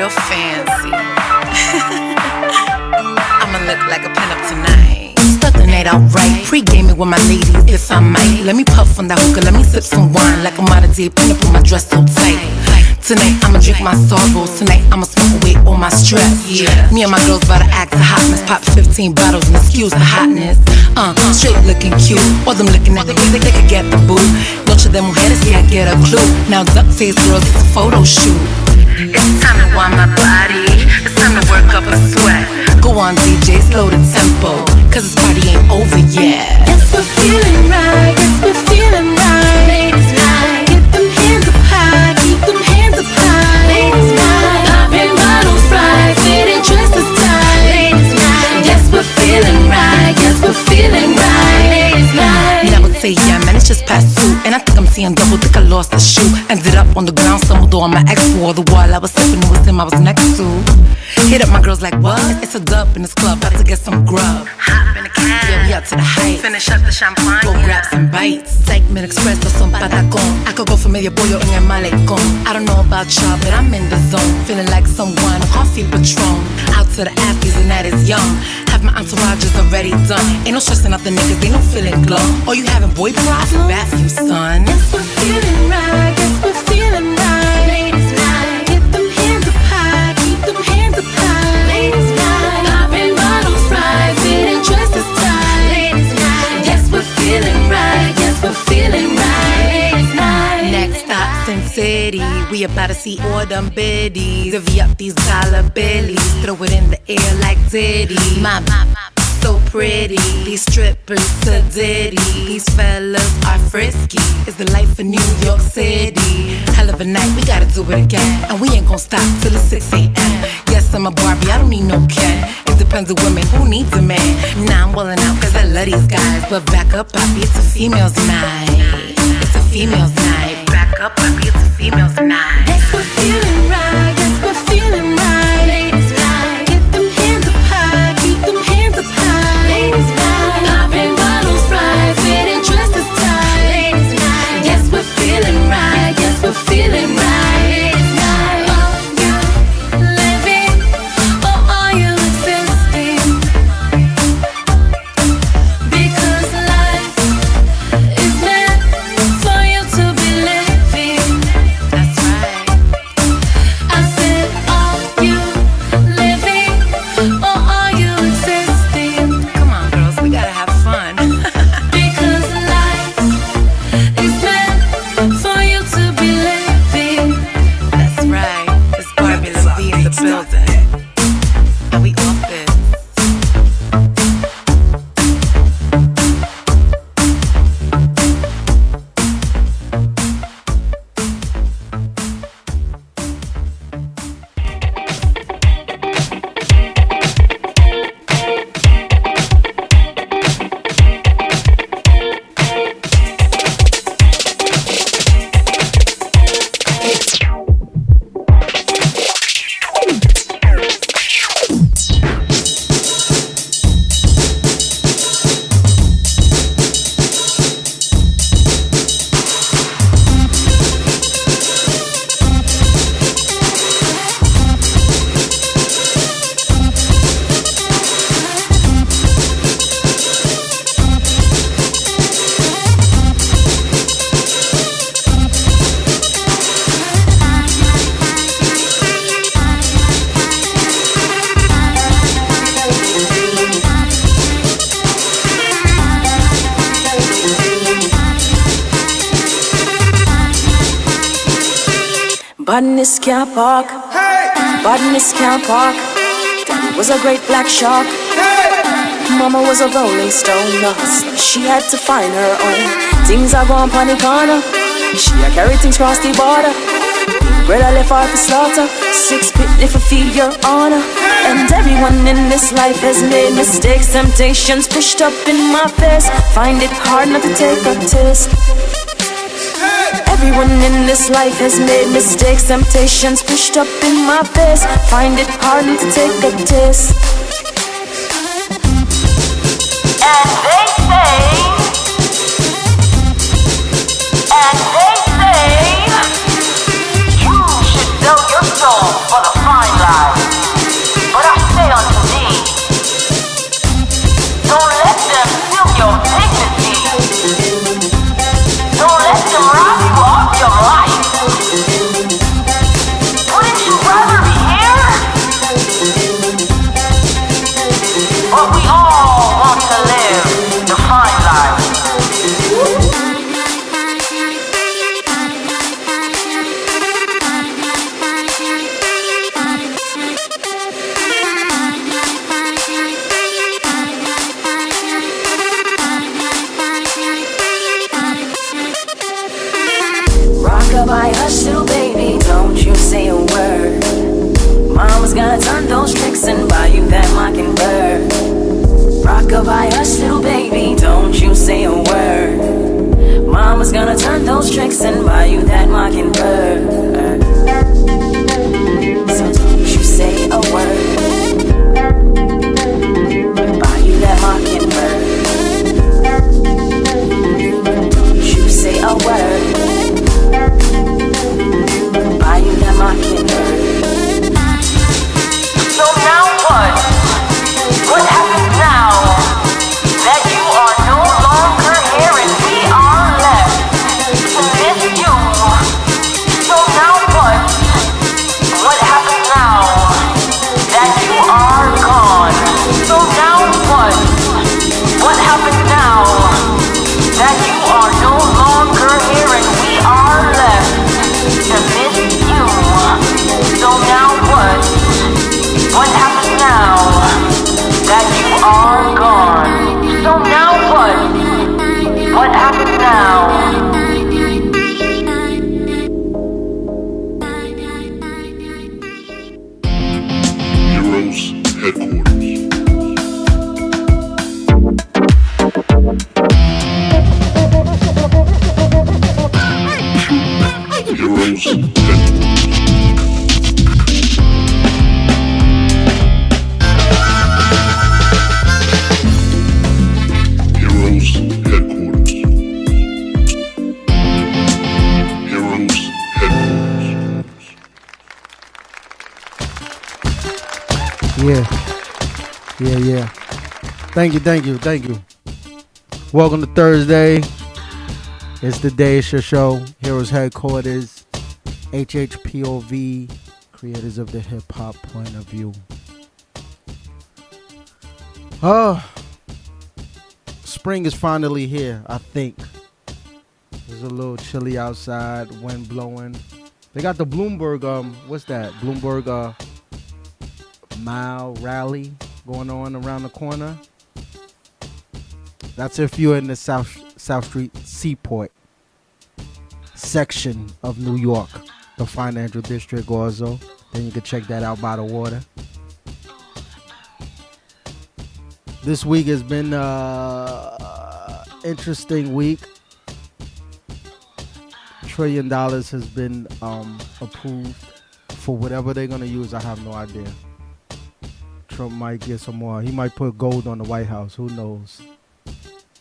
real fancy. I'ma look like a pinup tonight. Stuck the night out right, pre-gaming with my ladies if I might. Let me puff on that hookah, let me sip some wine like I'm out of date, pin up with my dress so tight. Tonight I'ma drink my sorrows, tonight I'ma smoke away all my stress. Me and my girls about to act the hotness, pop 15 bottles and excuse the hotness. Straight looking cute, all them looking at the way they could get the boo. Noche de mujeres, yeah, I get a clue. Now duck face girls, it's a photo shoot. It's time to warm my body, it's time to work up a sweat. Go on DJ, slow the tempo, cause this party ain't over yet. Yes, we're feeling right, yes, we're feeling right. Ladies night, get them hands up high, keep them hands up high. Ladies night, popping bottles right, fitting dresses tight. Ladies night, yes, we're feeling right, yes, we're feeling right. Ladies night. And I would say, yeah, man, it's just past 2, and I think I'm seeing double, think I lost the shoe. Ended up on the ground, stumbled on my ex wall. The wall I was stepping, it was him I was next to. Hit up my girls like, what? It's a dub in this club, about to get some grub. Hop in the cab, yeah, we out to the heights. Finish up the champagne, go grab some bites. Segment Express or some patacón. I could go for medio pollo in el malecón. I don't know about y'all, but I'm in the zone. Feeling like someone, coffee Patron. Out to the afties and that is young. Have my entourages already done. Ain't no stressing out the niggas, ain't no feeling glum. Or you having boy problems? Bad for you, son. Yes, we're feeling right, yes, we're feeling right. Ladies night, get them hands up high, keep them hands up high. Ladies night, popping bottles right, fitting dresses tight. Ladies night, yes, we're feeling right, yes, we're feeling right. Ladies night. Next stop, Sin City. We about to see all them biddies. Divvy up these dollar billies, throw it in the air like Diddy. My so pretty, these strippers so ditty. These fellas are frisky, it's the life of New York City. Hell of a night, we gotta do it again. And we ain't gon' stop till it's 6 a.m. Yes, I'm a Barbie, I don't need no Ken. It depends on women, who needs a man? Now I'm wildin' out cause I love these guys. But back up, Poppy, it's a female's night. It's a female's night. Back up, Poppy, it's a female's night. Yes, we're feeling right, yes, we're feeling right. Ladies night, get them hands up high, keep them hands up high. Ladies night, popping bottles right, fitting dresses tight. Ladies night, yes, we're feeling right, yes, we're feeling right. Ladies night, are you living or are you existing? Because life is meant for you to be living. That's right. I said, are you living or are you existing? Come on, girls, we gotta have fun. Because life is meant for you to be living. That's right. It's Barbie Levy in the building. And we off this. Badness can't park. Badness can't park. Daddy was a great black shark. Mama was a rolling stone. She had to find her own. Things are going on the corner. She a carry things across the border. Brother left her for slaughter. 6 bit if I feel your honor. And everyone in this life has made mistakes. Temptations pushed up in my face. Find it hard not to take a taste. Everyone in this life has made mistakes. Temptations pushed up in my face. Find it hard not to take a taste. And they say you should sell your soul for the final but we all want to live the fine life. Rockabye, hush, little baby, don't you say a word. Mama's gonna turn those tricks and buy you that mockingbird. Rockabye, hush, little baby, don't you say a word. Mama's gonna turn those tricks and buy you that mockingbird. So don't you say a word. Buy you that mockingbird. Don't you say a word. Buy you that mockingbird. So now what? What happens now that you are no longer here and we are left to miss you? So now what? What happens now that you are gone? So now what? What happens now that you are no longer here and we are left to miss you? So now what? What happens now that you are gone? So now what? What happens now? Heroes Headquarters. Heroes Headquarters. Heroes Headquarters. Heroes Headquarters. Yeah. Thank you. Welcome to Thursday. It's the day, it's your show. Heroes Headquarters, HHPOV, creators of the hip-hop point of view. Spring is finally here, I think. There's a little chilly outside, wind blowing. They got the Bloomberg, what's that? Bloomberg mile rally going on around the corner. That's if you're in the South Street Seaport section of New York, the financial district also. Then you can check that out by the water. This week has been interesting week. $1 trillion has been approved for whatever they're gonna use. I have no idea. Trump might get some more. He might put gold on the White House. Who knows?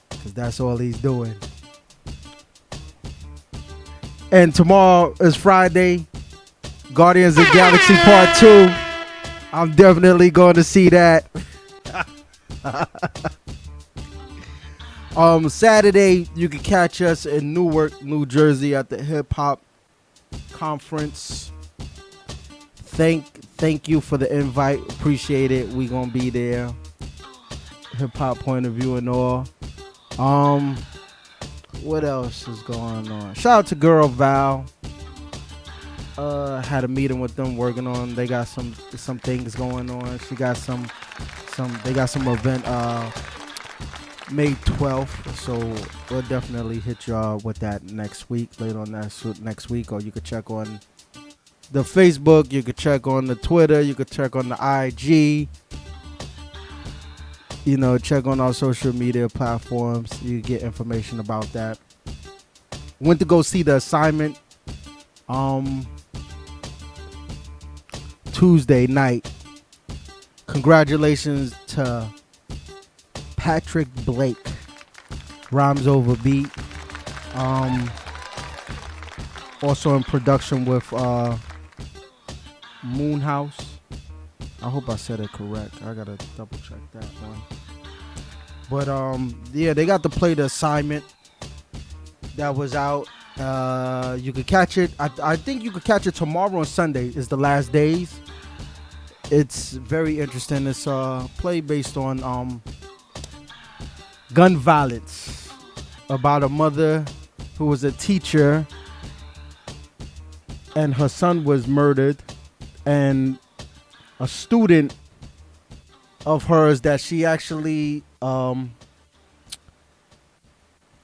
Because that's all he's doing. And tomorrow is Friday. Guardians of the Galaxy Part 2. I'm definitely going to see that. Saturday, you can catch us in Newark, New Jersey at the HipHop Conference. Thank you for the invite. Appreciate it. We gonna be there. Hip-hop point of view and all. What else is going on? Shout out to Girl Val. Had a meeting with them working on. They got some things going on. She got some. They got some event May 12th. So we'll definitely hit y'all with that next week. Later on next week, or you could check on the Facebook. You could check on the Twitter. You could check on the IG. You know, check on our social media platforms. You get information about that. Went to go see The Assignment Tuesday night. Congratulations to Patrick Blake. Rhymes over beat. Also in production with Moonhouse. I hope I said it correct. I gotta double check that one. But yeah, they got to play The Assignment that was out. You could catch it. I think you could catch it tomorrow and Sunday is the last days. It's very interesting. It's a play based on gun violence about a mother who was a teacher and her son was murdered, and a student of hers that she actually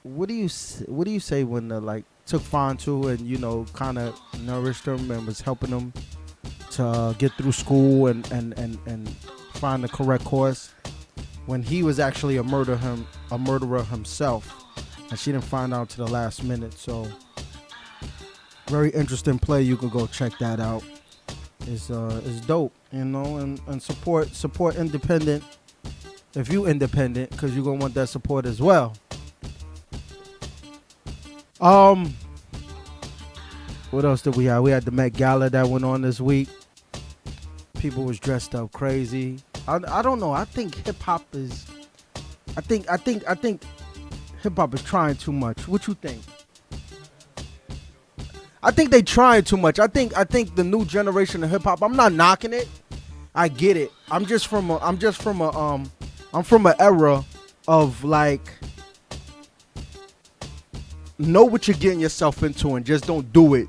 what do you say when the like took fond to and kind of nourished them and was helping them to get through school and find the correct course, when he was actually a murderer himself, and she didn't find out to the last minute. So very interesting play. You can go check that out. It's dope, and support independent if you independent, because you're gonna want that support as well. What else did we have? We had the Met Gala that went on this week. People was dressed up crazy. I don't know. I think hip hop is. I think hip hop is trying too much. What you think? I think they trying too much. I think the new generation of hip hop. I'm not knocking it. I get it. I'm from an era of like, know what you're getting yourself into and just don't do it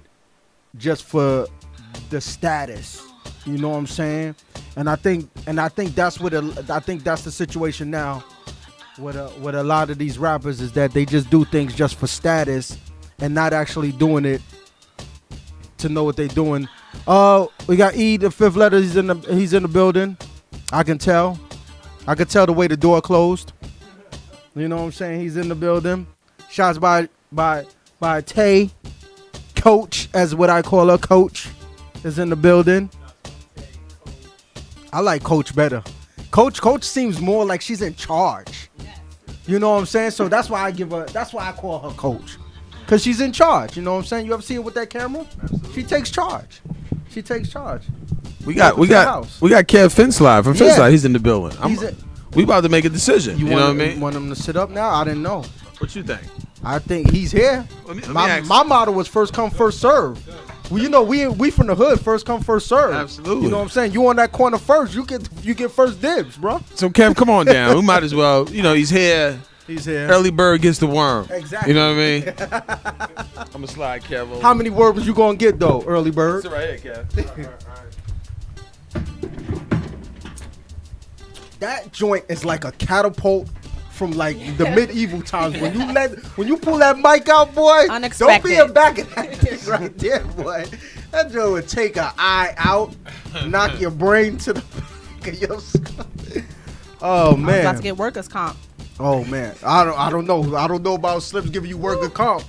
just for the status. You know what I'm saying? And I think that's that's the situation now with a lot of these rappers, is that they just do things just for status and not actually doing it to know what they're doing. We got E, the fifth letter. He's in the building. I can tell the way the door closed. You know what I'm saying? He's in the building. Shots by Tay, Coach, as what I call her. Coach is in the building. I like Coach better. Coach seems more like she's in charge. You know what I'm saying? So that's why I call her Coach. Cause she's in charge. You know what I'm saying? You ever see her with that camera? Absolutely. She takes charge. We got Kev-Finslide from Finslide. He's in the building. We about to make a decision. You know what I mean? Want him to sit up now? I didn't know. What you think? I think he's here. My motto was first come, first serve. Well, we from the hood, first come, first serve. Absolutely. You know what I'm saying? You on that corner first, you get first dibs, bro. So Kev, come on down. We might as well. He's here. He's here. Early bird gets the worm. Exactly. You know what I mean? I'm gonna slide Kev over. How many worms you gonna get though, early bird? It's right here, Kev. That joint is like a catapult from like the medieval times. When you pull that mic out, boy, unexpected. Don't be in back of that thing right there, boy. That joint would take an eye out, knock your brain to the back of your skull. Oh man, I'm about to get workers comp. Oh man, I don't know. I don't know about Slips giving you worker comp.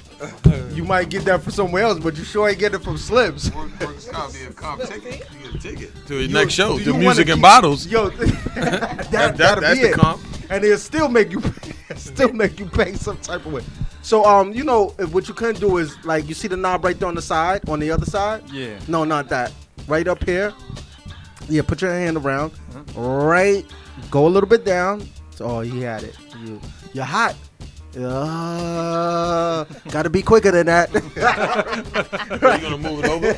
You might get that for somewhere else, but you sure ain't get it from Slips. Workers comp be a comp ticket. You get a ticket to his next show. The music and bottles. Yo, that's the comp. And it'll still make you pay some type of way. So what you can do is, like, you see the knob right there on the side, on the other side? Yeah. No, not that. Right up here. Yeah, put your hand around. Right. Go a little bit down. Oh, he had it. You're hot. Gotta be quicker than that. You gonna move it over?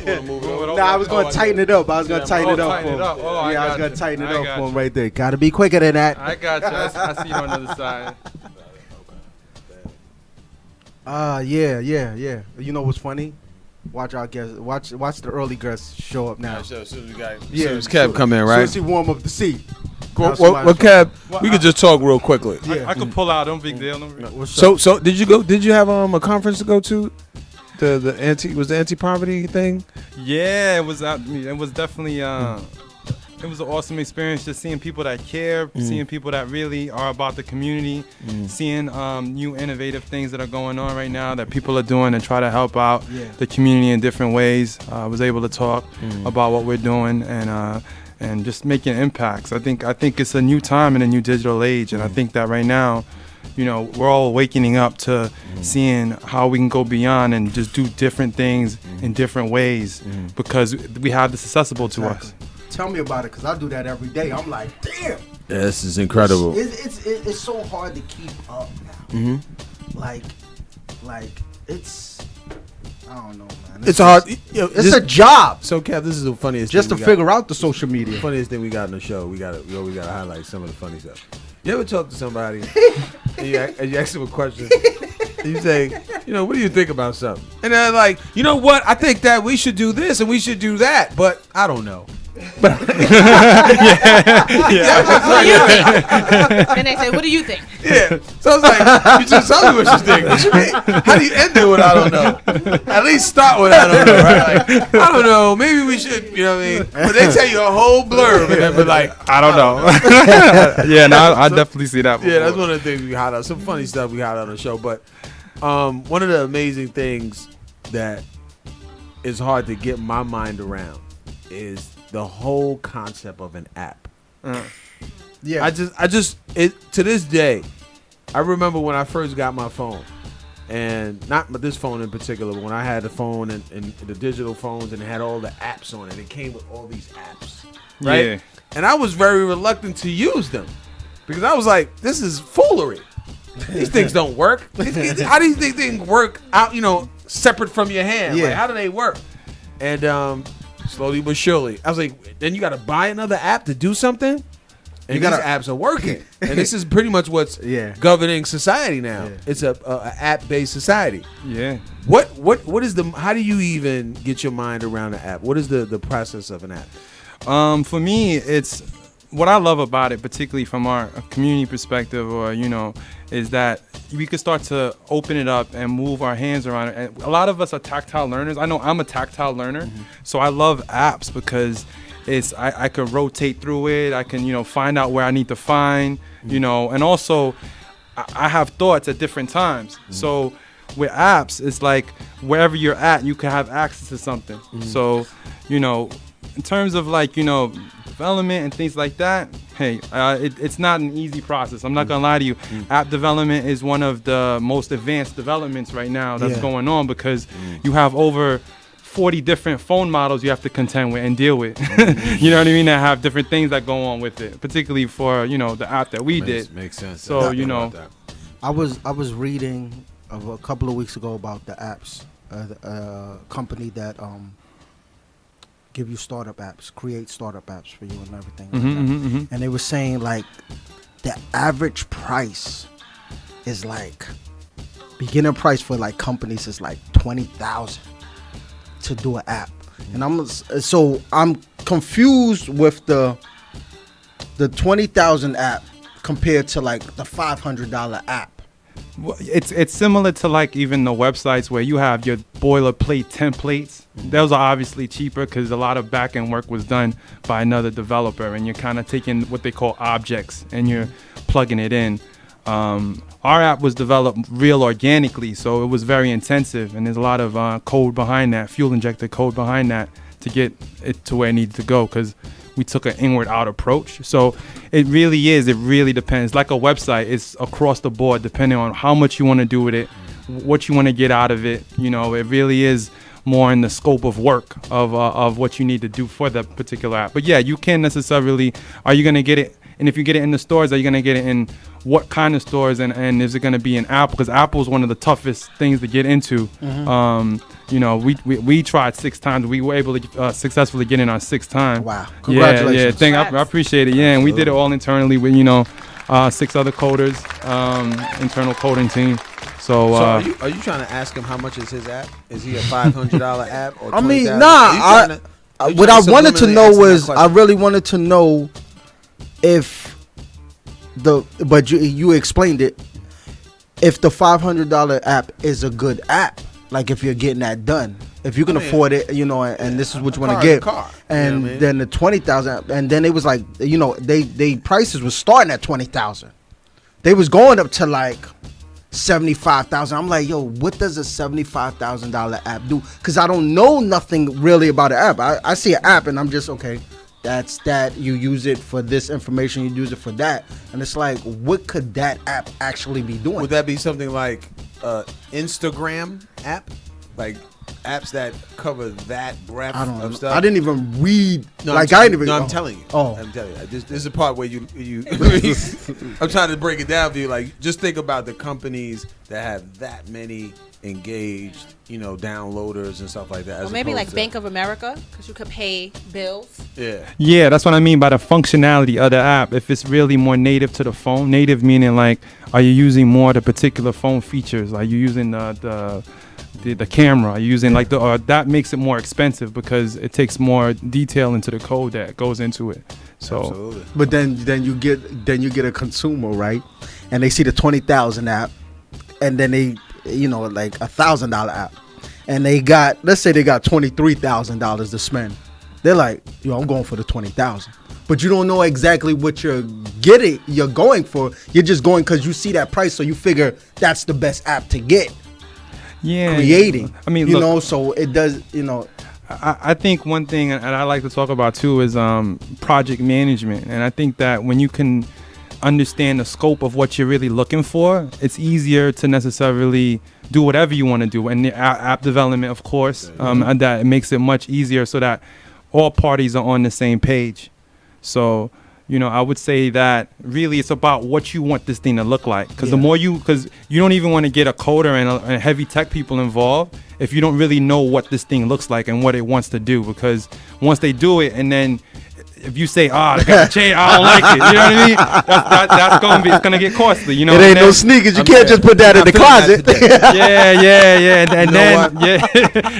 Nah, I was gonna tighten it up. I was gonna tighten it up for him. I was gonna tighten it up for him right there. Gotta be quicker than that. I got you. I see you on the other side. Yeah. You know what's funny? Watch our guests. Watch the early guests show up now. As soon as Kev come in, right? As soon as he warm up the seat. Well, Kev, we could just talk real quickly. Yeah. I could pull out. Don't big deal. So did you go? Did you have a conference to go to? The anti-poverty thing? Yeah, it was. It was definitely. It was an awesome experience, just seeing people that care, seeing people that really are about the community, seeing new innovative things that are going on right now that people are doing and try to help out the community in different ways. I was able to talk about what we're doing and just making impacts. I think it's a new time in a new digital age, and I think that right now, we're all waking up to seeing how we can go beyond and just do different things in different ways because we have this accessible to us. Tell me about it, because I do that every day. I'm like, damn. Yeah, this is incredible. It's so hard to keep up now. Like it's I don't know, man. It's hard. It's a job. So, Kev, this is the funniest Just thing to figure out the social media. The funniest thing we got in the show. We always gotta highlight some of the funny stuff. You ever talk to somebody and you ask them a question and you say, what do you think about something? And they're like, you know what? I think that we should do this and we should do that, but I don't know. And they say, what do you think? Yeah. So I was like, you just tell me what you think. What you mean? How do you end it with I don't know? At least start with I don't know, right? Like, I don't know. Maybe we should, you know what I mean? But they tell you a whole blurb and then be like, I don't know. Yeah, no, I definitely see that before. Yeah, that's one of the things we highlight. Some funny stuff we highlight on the show. But one of the amazing things that is hard to get my mind around is the whole concept of an app. Yeah. I just to this day, I remember when I first got my phone, and not this phone in particular, but when I had the phone and the digital phones and it had all the apps on it. It came with all these apps, right? Yeah. And I was very reluctant to use them because I was like, this is foolery. These things don't work. How do you think things work out, separate from your hand? Yeah. Like, how do they work? And slowly but surely, I was like, then you got to buy another app to do something? And these apps are working. And this is pretty much what's governing society now. Yeah. It's a app-based society. Yeah. What is how do you even get your mind around an app? What is the process of an app? For me, it's what I love about it, particularly from our community perspective, or is that we could start to open it up and move our hands around it. And a lot of us are tactile learners. I know I'm a tactile learner, so I love apps because I could rotate through it. I can find out where I need to find, and also I have thoughts at different times. So with apps, it's like wherever you're at, you can have access to something. So in terms of development and things like that, hey, it's not an easy process. I'm not gonna lie to you. App development is one of the most advanced developments right now that's going on because you have over 40 different phone models you have to contend with and deal with. You know what I mean? That have different things that go on with it, particularly for the app that we did. Makes sense. So I was reading a couple of weeks ago about the apps, a company that give you startup apps, create startup apps for you and everything like that. And they were saying like the average price is like beginner price for like companies is like $20,000 to do an app. And I'm confused with the $20,000 app compared to like the $500 app. Well, it's similar to like even the websites where you have your boilerplate templates. Those are obviously cheaper because a lot of back-end work was done by another developer, and you're kind of taking what they call objects and you're plugging it in. Our app was developed real organically, so it was very intensive, and there's a lot of code behind that, fuel-injected code behind that to get it to where it needed to go because we took an inward-out approach. So it really depends. Like a website, it's across the board depending on how much you want to do with it, what you want to get out of it. It really is more in the scope of work of what you need to do for that particular app. But yeah, you can't necessarily, are you going to get it? And if you get it in the stores, are you going to get it in what kind of stores? And is it going to be in Apple? Because Apple is one of the toughest things to get into. We tried 6 times. We were able to successfully get in our 6th time. Wow. Congratulations. I appreciate it. Yeah, and we did it all internally with, 6 other coders, internal coding team. So are you trying to ask him how much is his app? Is he a $500 app? Or I mean, nah. What I wanted to know was, I really wanted to know if but you explained it, if the $500 app is a good app, like if you're getting that done, if you can afford it, and this is what you want to get, and then the $20,000, and then it was like, they prices was starting at $20,000, they was going up to like $75,000. I'm like, yo, what does a $75,000 app do? Because I don't know nothing really about an app. I see an app and I'm just, okay, that's that. You use it for this information, you use it for that. And it's like, what could that app actually be doing? Would that be something like Instagram app? Like apps that cover that breadth I don't know. of stuff? I didn't even read. No, like I'm, I didn't even. No, I'm telling you. Oh. I'm telling you. This is the part where you. I'm trying to break it down for you. Like, just think about the companies that have that many engaged, downloaders and stuff like that. Well, maybe like Bank of America, because you could pay bills. Yeah, that's what I mean by the functionality of the app. If it's really more native to the phone, native meaning like, are you using more of the particular phone features? Are you using the camera? Are you using that makes it more expensive because it takes more detail into the code that goes into it. So, absolutely. But then you get a consumer, right? And they see the 20,000 app, and then they like $1,000 app, and let's say they got $23,000 to spend. They're like, I'm going for the 20,000. But you don't know exactly what you're going for. You're just going because you see that price, so you figure that's the best app to get. Yeah, creating. I mean, so it does. I think one thing, and I like to talk about too, is project management. And I think that when you can understand the scope of what you're really looking for, it's easier to necessarily do whatever you want to do. And the app development, of course, that it makes it much easier so that all parties are on the same page. So, I would say that really it's about what you want this thing to look like. Because because you don't even want to get a coder and heavy tech people involved if you don't really know what this thing looks like and what it wants to do. Because once they do it, and then if you say, they got to change, I don't like it. You know what I mean? It's gonna get costly. It ain't no sneakers. You can't just put that in the closet.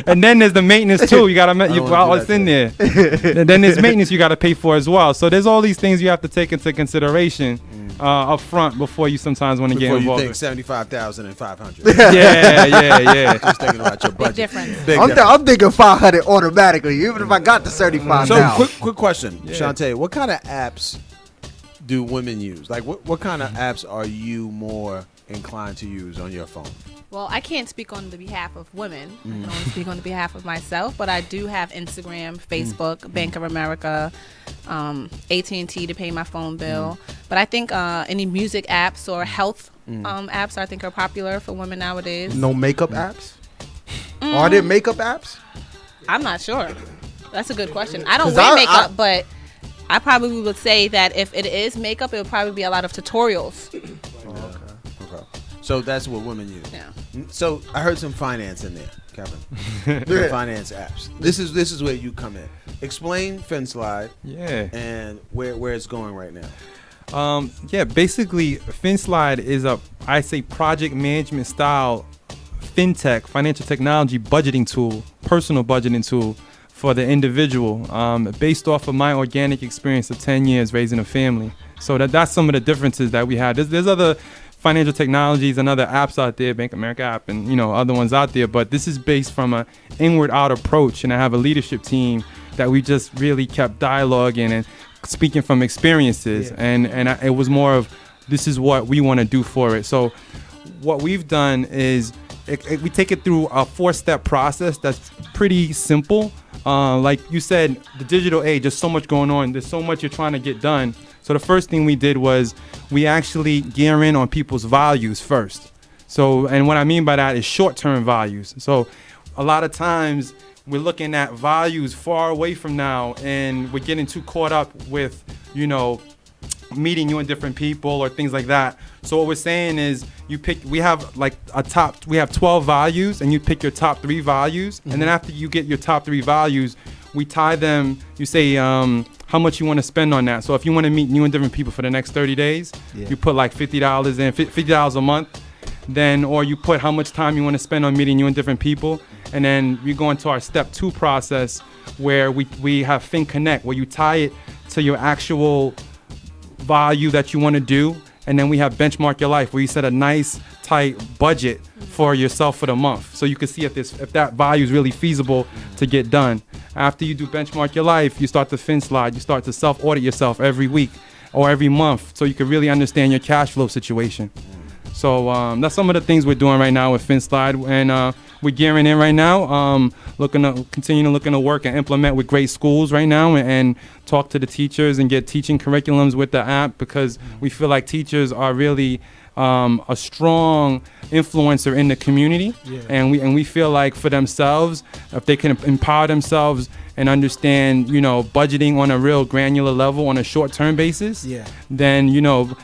And then there's the maintenance too. You gotta it's in there. And then there's maintenance you gotta pay for as well. So there's all these things you have to take into consideration up front before you sometimes want to get involved. Before you think 75,000 and 500. Yeah. Just thinking about your budget. Big difference. I'm thinking 500 automatically, even if I got the 35 now. So quick question, Shantae, what kind of apps do women use? Like, what kind of apps are you more inclined to use on your phone? Well, I can't speak on the behalf of women. I can only speak on the behalf of myself. But I do have Instagram, Facebook, Bank of America, AT&T to pay my phone bill. But I think any music apps or health apps I think are popular for women nowadays. No makeup apps? Are there makeup apps? I'm not sure. That's a good question. I don't wear makeup, but I probably would say that if it is makeup, it would probably be a lot of tutorials. Okay. So that's what women use. Yeah. So I heard some finance in there, Kevin. The finance apps. This is where you come in. Explain Finslide. Yeah. And where it's going right now. Basically Finslide is I say project management style fintech, financial technology budgeting tool, personal budgeting tool for the individual, based off of my organic experience of 10 years raising a family. So that's some of the differences that we have. There's other financial technologies and other apps out there, Bank of America app and other ones out there, but this is based from an inward out approach, and I have a leadership team that we just really kept dialoguing and speaking from experiences, and it was more of this is what we want to do for it. So what we've done is we take it through a 4-step process that's pretty simple. Like you said, the digital age, there's so much going on. There's so much you're trying to get done. So the first thing we did was we actually gear in on people's values first. So, and what I mean by that is short-term values. So a lot of times we're looking at values far away from now, and we're getting too caught up with, meeting you and different people or things like that. So what we're saying is we have 12 values, and you pick your top 3 values. And then after you get your top 3 values, we tie them, you say how much you want to spend on that. So if you want to meet new and different people for the next 30 days, you put like $50 in, $50 a month. Then, or you put how much time you want to spend on meeting new and different people. And then we go into our step 2 process where we have FinConnect, where you tie it to your actual value that you want to do. And then we have Benchmark Your Life, where you set a nice tight budget for yourself for the month, so you can see if that value is really feasible to get done. After you do Benchmark Your Life, you start to Finslide. You start to self-audit yourself every week or every month, so you can really understand your cash flow situation. So that's some of the things we're doing right now with Finslide, and we're gearing in right now, continuing to work and implement with great schools right now, and talk to the teachers and get teaching curriculums with the app, because we feel like teachers are really a strong influencer in the community, and we feel like for themselves, if they can empower themselves and understand, budgeting on a real granular level on a short-term basis, then,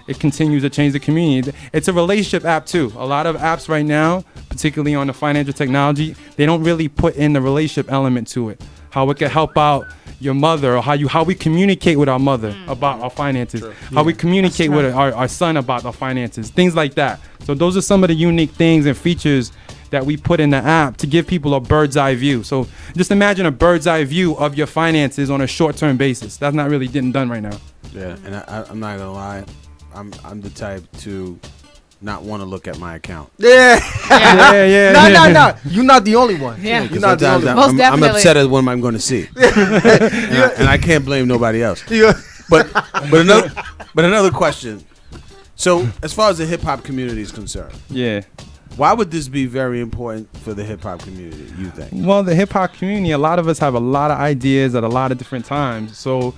it continues to change the community. It's a relationship app too. A lot of apps right now, particularly on the financial technology, they don't really put in the relationship element to it. How it can help out your mother, or how we communicate with our mother about our finances, how we communicate with our son about our finances, things like that. So those are some of the unique things and features that we put in the app to give people a bird's eye view. So just imagine a bird's eye view of your finances on a short-term basis. That's not really getting done right now. Yeah, and I'm not gonna lie, I'm the type to not want to look at my account. No. You're not the only one. Yeah. You're not the only one. Most I'm definitely. upset at what I'm going to see, and I can't blame nobody else. But another question. So as far as the hip hop community is concerned, why would this be very important for the hip hop community, you think? Well, the hip hop community, a lot of us have a lot of ideas at a lot of different times. So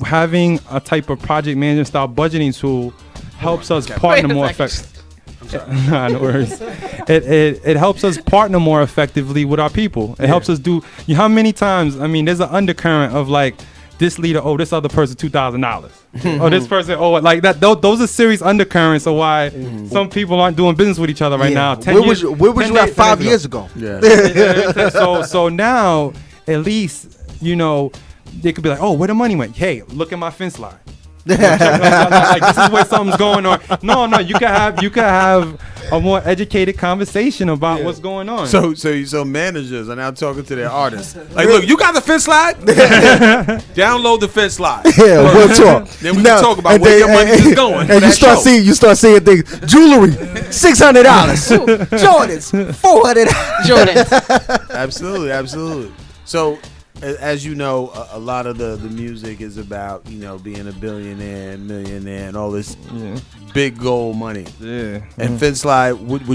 having a type of project management style budgeting tool helps us partner more effectively. Nah, no worries. It helps us partner more effectively with our people. It helps us do. How many times? I mean, there's an undercurrent of like this leader. Oh, this other person $2,000. Oh, this person. Oh, like that. Those are serious undercurrents of why some people aren't doing business with each other right now. Where was you at 5 years ago? So now at least they could be like, oh, where the money went? Hey, look at my Finslide. Like, this is where something's going on. No, you can have a more educated conversation about what's going on. So managers are now talking to their artists. Like, look, you got the Finslide? Download the Finslide. Yeah, we'll talk. Then we can talk about where your money is going. And you start seeing things. Jewelry, $600. Jordans, $400. Jordans. Absolutely. So, as you know, a lot of the music is about, being a billionaire, millionaire, and all this big goal money. Yeah. And Finslide, would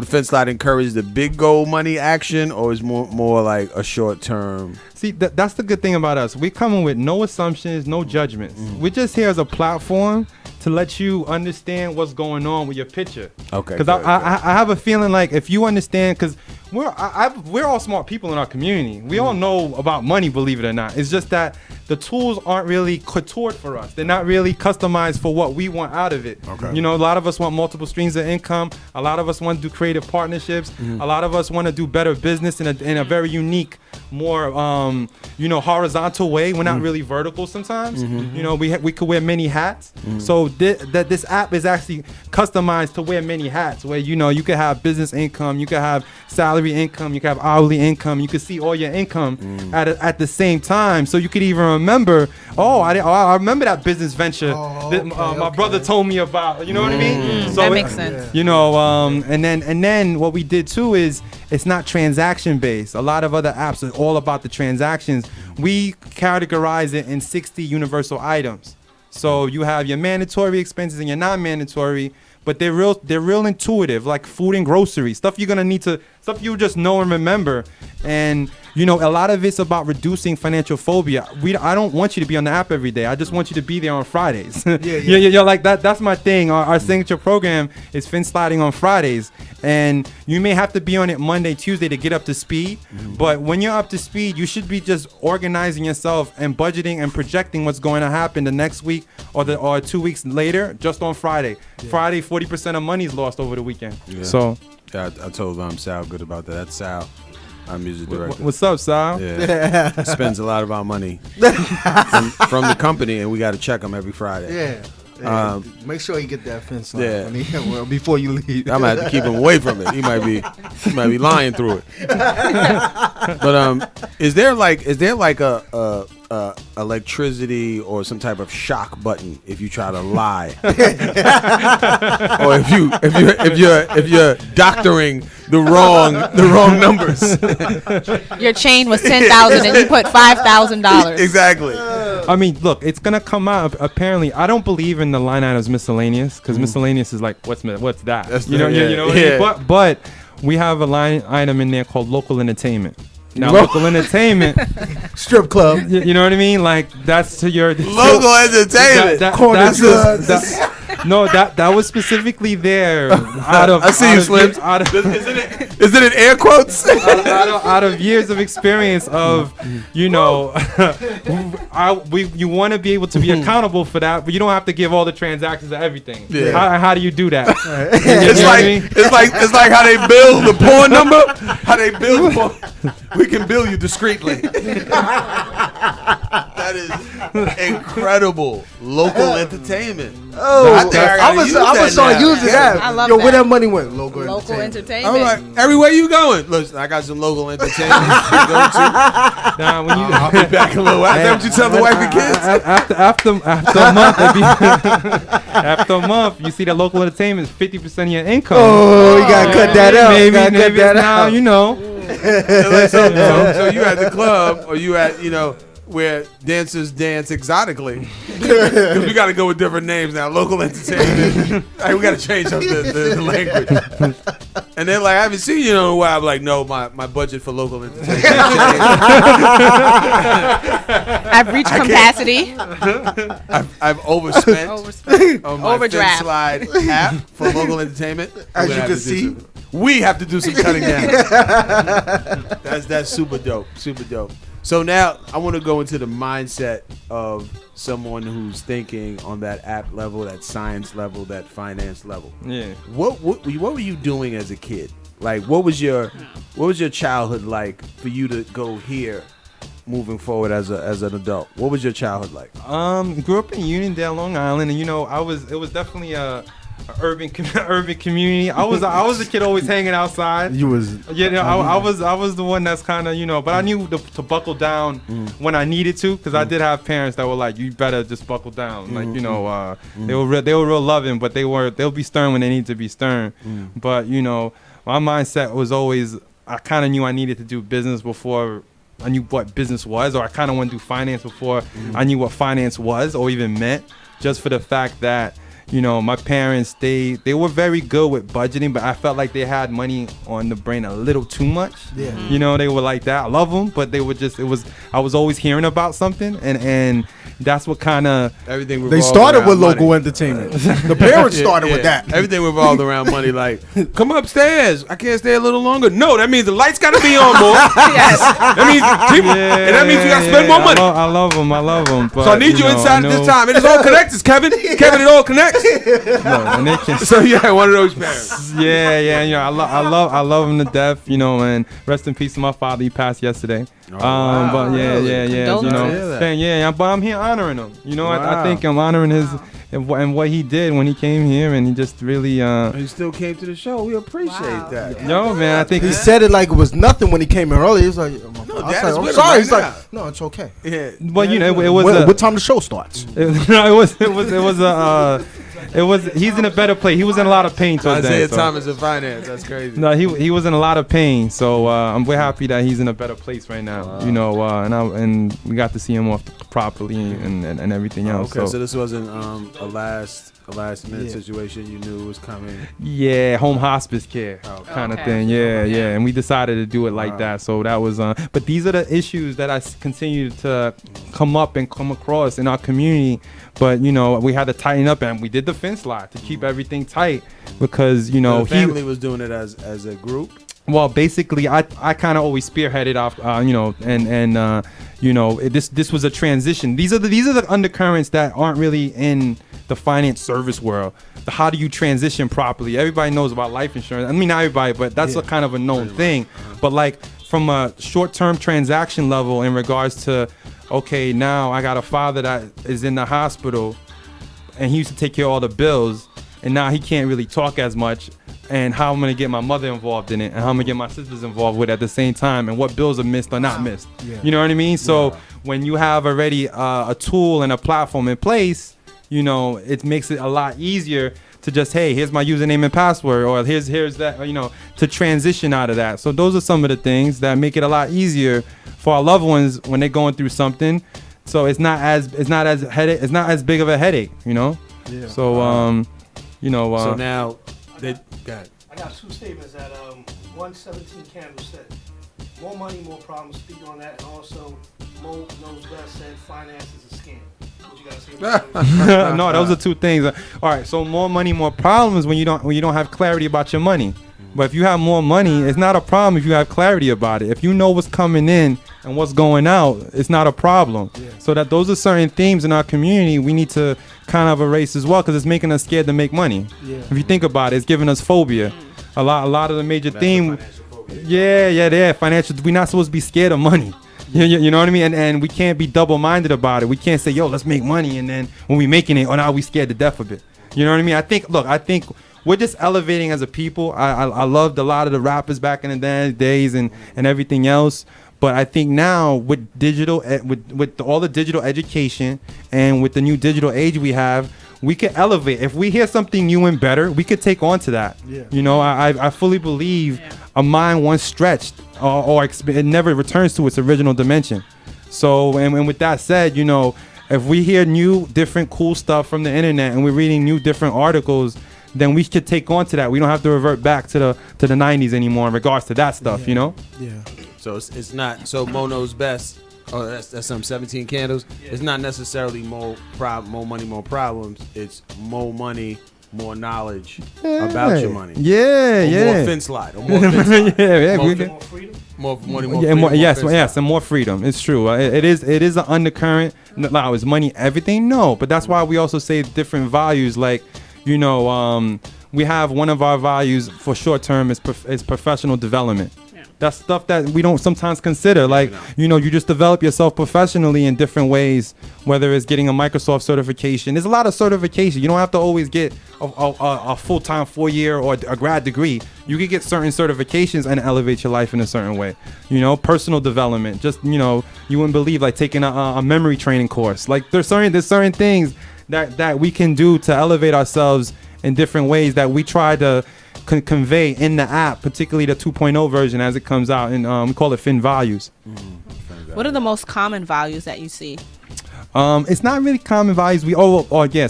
Finslide encourage the big goal money action, or is more like a short term? See, that's the good thing about us. We come in with no assumptions, no judgments. We're just here as a platform to let you understand what's going on with your picture. Okay. Because I have a feeling like if you understand, because we're all smart people in our community. We all know about money, believe it or not. It's just that the tools aren't really contoured for us. They're not really customized for what we want out of it. Okay. A lot of us want multiple streams of income. A lot of us want to do creative partnerships. A lot of us want to do better business in a very unique, more horizontal way. We're not really vertical sometimes. We could wear many hats. So this app is actually customized to wear many hats, where you could have business income, you could have salary income, you could have hourly income, you could see all your income at the same time. So you could even remember, I remember that business venture that my brother told me about. You know what I mean? So that makes sense. And then what we did too is it's not transaction based. A lot of other apps are all about the transactions. We categorize it in 60 universal items. So you have your mandatory expenses and your non-mandatory, but they're real intuitive, like food and groceries, stuff you're gonna need to, stuff you just know and remember. And a lot of it's about reducing financial phobia. I don't want you to be on the app every day. I just want you to be there on Fridays. You're like that. That's my thing. Our signature program is Finsliding on Fridays, and you may have to be on it Monday, Tuesday to get up to speed. But when you're up to speed, you should be just organizing yourself and budgeting and projecting what's going to happen the next week or 2 weeks later, just on Friday. Friday, 40% of money is lost over the weekend. So I told Sal good about that. That's Sal, our music director. What's up, Sal? Yeah, he spends a lot of our money from the company, and we got to check him every Friday. Yeah. Make sure you get that fence before you leave. I'm gonna have to keep him away from it. He might be lying through it. But is there like a electricity or some type of shock button if you try to lie, or if you're doctoring the wrong numbers? Your chain was $10,000 and you put $5,000. Exactly. I mean, look, it's gonna come out. Apparently, I don't believe in the line items miscellaneous, because miscellaneous is like what's that? That's what I mean? But we have a line item in there called local entertainment. Now, local entertainment, strip club. You know what I mean? Like that's to your local entertainment. No, that was specifically there out of. I see you, Slim. Is it in air quotes? out of years of experience of, you know, you want to be able to be accountable for that, but you don't have to give all the transactions of everything. Yeah. How do you do that? It's like how they bill the porn number. How they bill the porn. We can bill you discreetly. That is incredible. Local entertainment. Oh, I think I I'm gonna start using that. I love Yo, that. where that money went? Local entertainment. I'm like, everywhere you going? Listen, I got some local entertainment to go to. Nah, when you, I'll be back a little while. Is that what you tell the wife and kids? After a month, after a month, you see that local entertainment is 50% of your income. Oh, you gotta cut that out. Maybe Cut that now, out. you know. So you at the club, or you at, you know, where dancers dance exotically. Because we got to go with different names now. Local entertainment. Like, we got to change up the language. And they're like, I haven't seen you in a while. I'm like, no, my budget for local entertainment changed. I've reached capacity. I've overspent on my Overdraft. FinSlide app for local entertainment. As you can see. We have to do some cutting down. That's super dope. Super dope. So now I want to go into the mindset of someone who's thinking on that app level, that science level, that finance level. Yeah. What were you doing as a kid? Like, what was your childhood like for you to go here, moving forward as an adult? What was your childhood like? Grew up in Uniondale, Long Island, and you know, it was definitely a urban community. I was a kid always hanging outside. You was I was the one that's kind of, you know, but I knew to buckle down when I needed to, because I did have parents that were like, you better just buckle down. Like, you know, they were real loving, but they'll be stern when they need to be stern. But you know, my mindset was always, I kind of knew I needed to do business before I knew what business was, or I kind of want to do finance before I knew what finance was or even meant, just for the fact that, you know, my parents, they were very good with budgeting, but I felt like they had money on the brain a little too much. Yeah. You know, they were like that. I love them, but they were just, I was always hearing about something, and that's what kind of everything. They started with local entertainment. The parents started with that. Everything revolved around money. Like, come upstairs. I can't stay a little longer. No, that means the lights got to be on more. Yes. That means people, and that means you got to spend more money. I love them. But, so I need you inside at this time. It is all connected, Kevin. Kevin, it all connects. So yeah, one of those parents. Yeah. You know, I love him to death. You know, and rest in peace to my father. He passed yesterday. Wow. But yeah. You know, but I'm here honoring him. You know, I think I'm honoring his and what he did when he came here, and he just really. He still came to the show. We appreciate that. Yo, man, I think he said it like it was nothing when he came in early. He was like, "No, I'm sorry." Right He's like, "No, it's okay." Yeah. Well, you know, it was. What time the show starts? It was. He's in a better place. He was in a lot of pain towards that. Isaiah Thomas in finance. That's crazy. No, he was in a lot of pain. So we're happy that he's in a better place right now. Wow. You know, and we got to see him off properly and everything else. Okay, so this wasn't a last minute situation. You knew it was coming. Yeah, home hospice care kind of thing. Yeah. And we decided to do it like that. So that was. But these are the issues that I continue to come up and come across in our community. But you know, we had to tighten up, and we did the FinSlide to keep everything tight, because you know, the family was doing it as a group. Well, basically, I kind of always spearheaded off, you know, and you know, this was a transition. These are the undercurrents that aren't really in the finance service world. How do you transition properly? Everybody knows about life insurance. I mean, not everybody, but that's a kind of a known thing. But like from a short-term transaction level, in regards to, okay, now I got a father that is in the hospital, and he used to take care of all the bills, and now he can't really talk as much. And how I'm gonna get my mother involved in it, and how I'm gonna get my sisters involved with it at the same time, and what bills are missed or not missed. Yeah. You know what I mean? So when you have already a tool and a platform in place, you know, it makes it a lot easier to just, hey, here's my username and password, or here's that, you know, to transition out of that. So those are some of the things that make it a lot easier for our loved ones when they're going through something. So it's not as big of a headache, you know. Yeah. So you know. So now. I got two statements that 117 Candle said. More money, more problems. Speak on that. And also, Mo knows best said finance is a scam. What you gotta say about No, those are two things. All right, so more money, more problems when you don't have clarity about your money. But if you have more money, it's not a problem if you have clarity about it. If you know what's coming in and what's going out, it's not a problem. Yeah. So that those are certain themes in our community we need to kind of erase as well, because it's making us scared to make money. Yeah. If you think about it, it's giving us phobia. A lot of the major theme. Yeah. Financial. We're not supposed to be scared of money. You know what I mean? And we can't be double-minded about it. We can't say, yo, let's make money, and then when we making it, oh, now we scared to death of it. You know what I mean? I think we're just elevating as a people. I loved a lot of the rappers back in the days and everything else. But I think now with digital, with all the digital education and with the new digital age we have, we can elevate. If we hear something new and better, we could take on to that. Yeah. You know, I fully believe a mind once stretched or it never returns to its original dimension. So, and with that said, you know, if we hear new, different, cool stuff from the internet and we're reading new, different articles, then we should take on to that. We don't have to revert back to the 90s anymore in regards to that stuff, you know? Yeah. So it's not, so Mono's best, that's some 17 candles. Yeah. It's not necessarily more money, more problems. It's more money, more knowledge about your money. Yeah. More Finslide. Or more Finslide. more freedom? More money, more freedom. Yes, and more freedom. It's true. It is an undercurrent. Now, is money everything? No, but that's why we also say different values. Like, you know, we have one of our values for short term is professional development. That's stuff that we don't sometimes consider. Like, you know, you just develop yourself professionally in different ways, whether it's getting a Microsoft certification. There's a lot of certification. You don't have to always get a full-time 4-year or a grad degree. You can get certain certifications and elevate your life in a certain way. You know, personal development. Just, you know, you wouldn't believe, like taking a memory training course. Like there's certain things that we can do to elevate ourselves in different ways that we try to convey in the app, particularly the 2.0 version as it comes out, and we call it Fin Values. What are the most common values that you see? It's not really common values.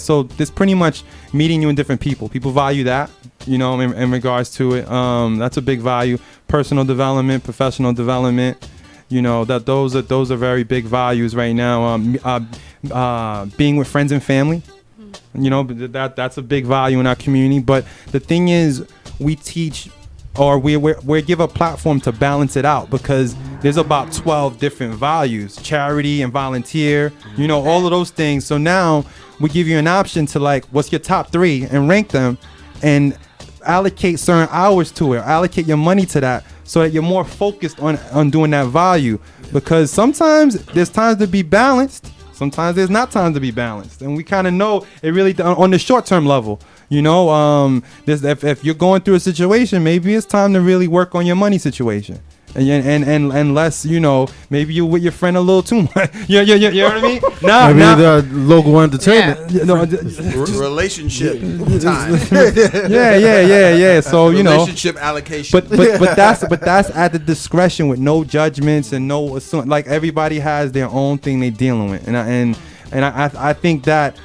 So there's pretty much meeting you and different people. People value that, you know, in regards to it. That's a big value. Personal development, professional development, you know, those are very big values right now. Being with friends and family, you know, that's a big value in our community. But the thing is, we teach, or we give a platform to balance it out, because there's about 12 different values: charity and volunteer, you know, all of those things. So now we give you an option to, like, what's your top 3 and rank them and allocate certain hours to it, allocate your money to that, so that you're more focused on doing that value. Because sometimes there's times to be balanced, sometimes there's not time to be balanced, and we kind of know it really on the short-term level. You know, if you're going through a situation, maybe it's time to really work on your money situation, and less, you know, maybe you're with your friend a little too much. You know what I mean? Maybe the local entertainment. Relationship time. Yeah. So, you know, relationship allocation. But that's at the discretion, with no judgments and no assumption. Like, everybody has their own thing they're dealing with, and I think that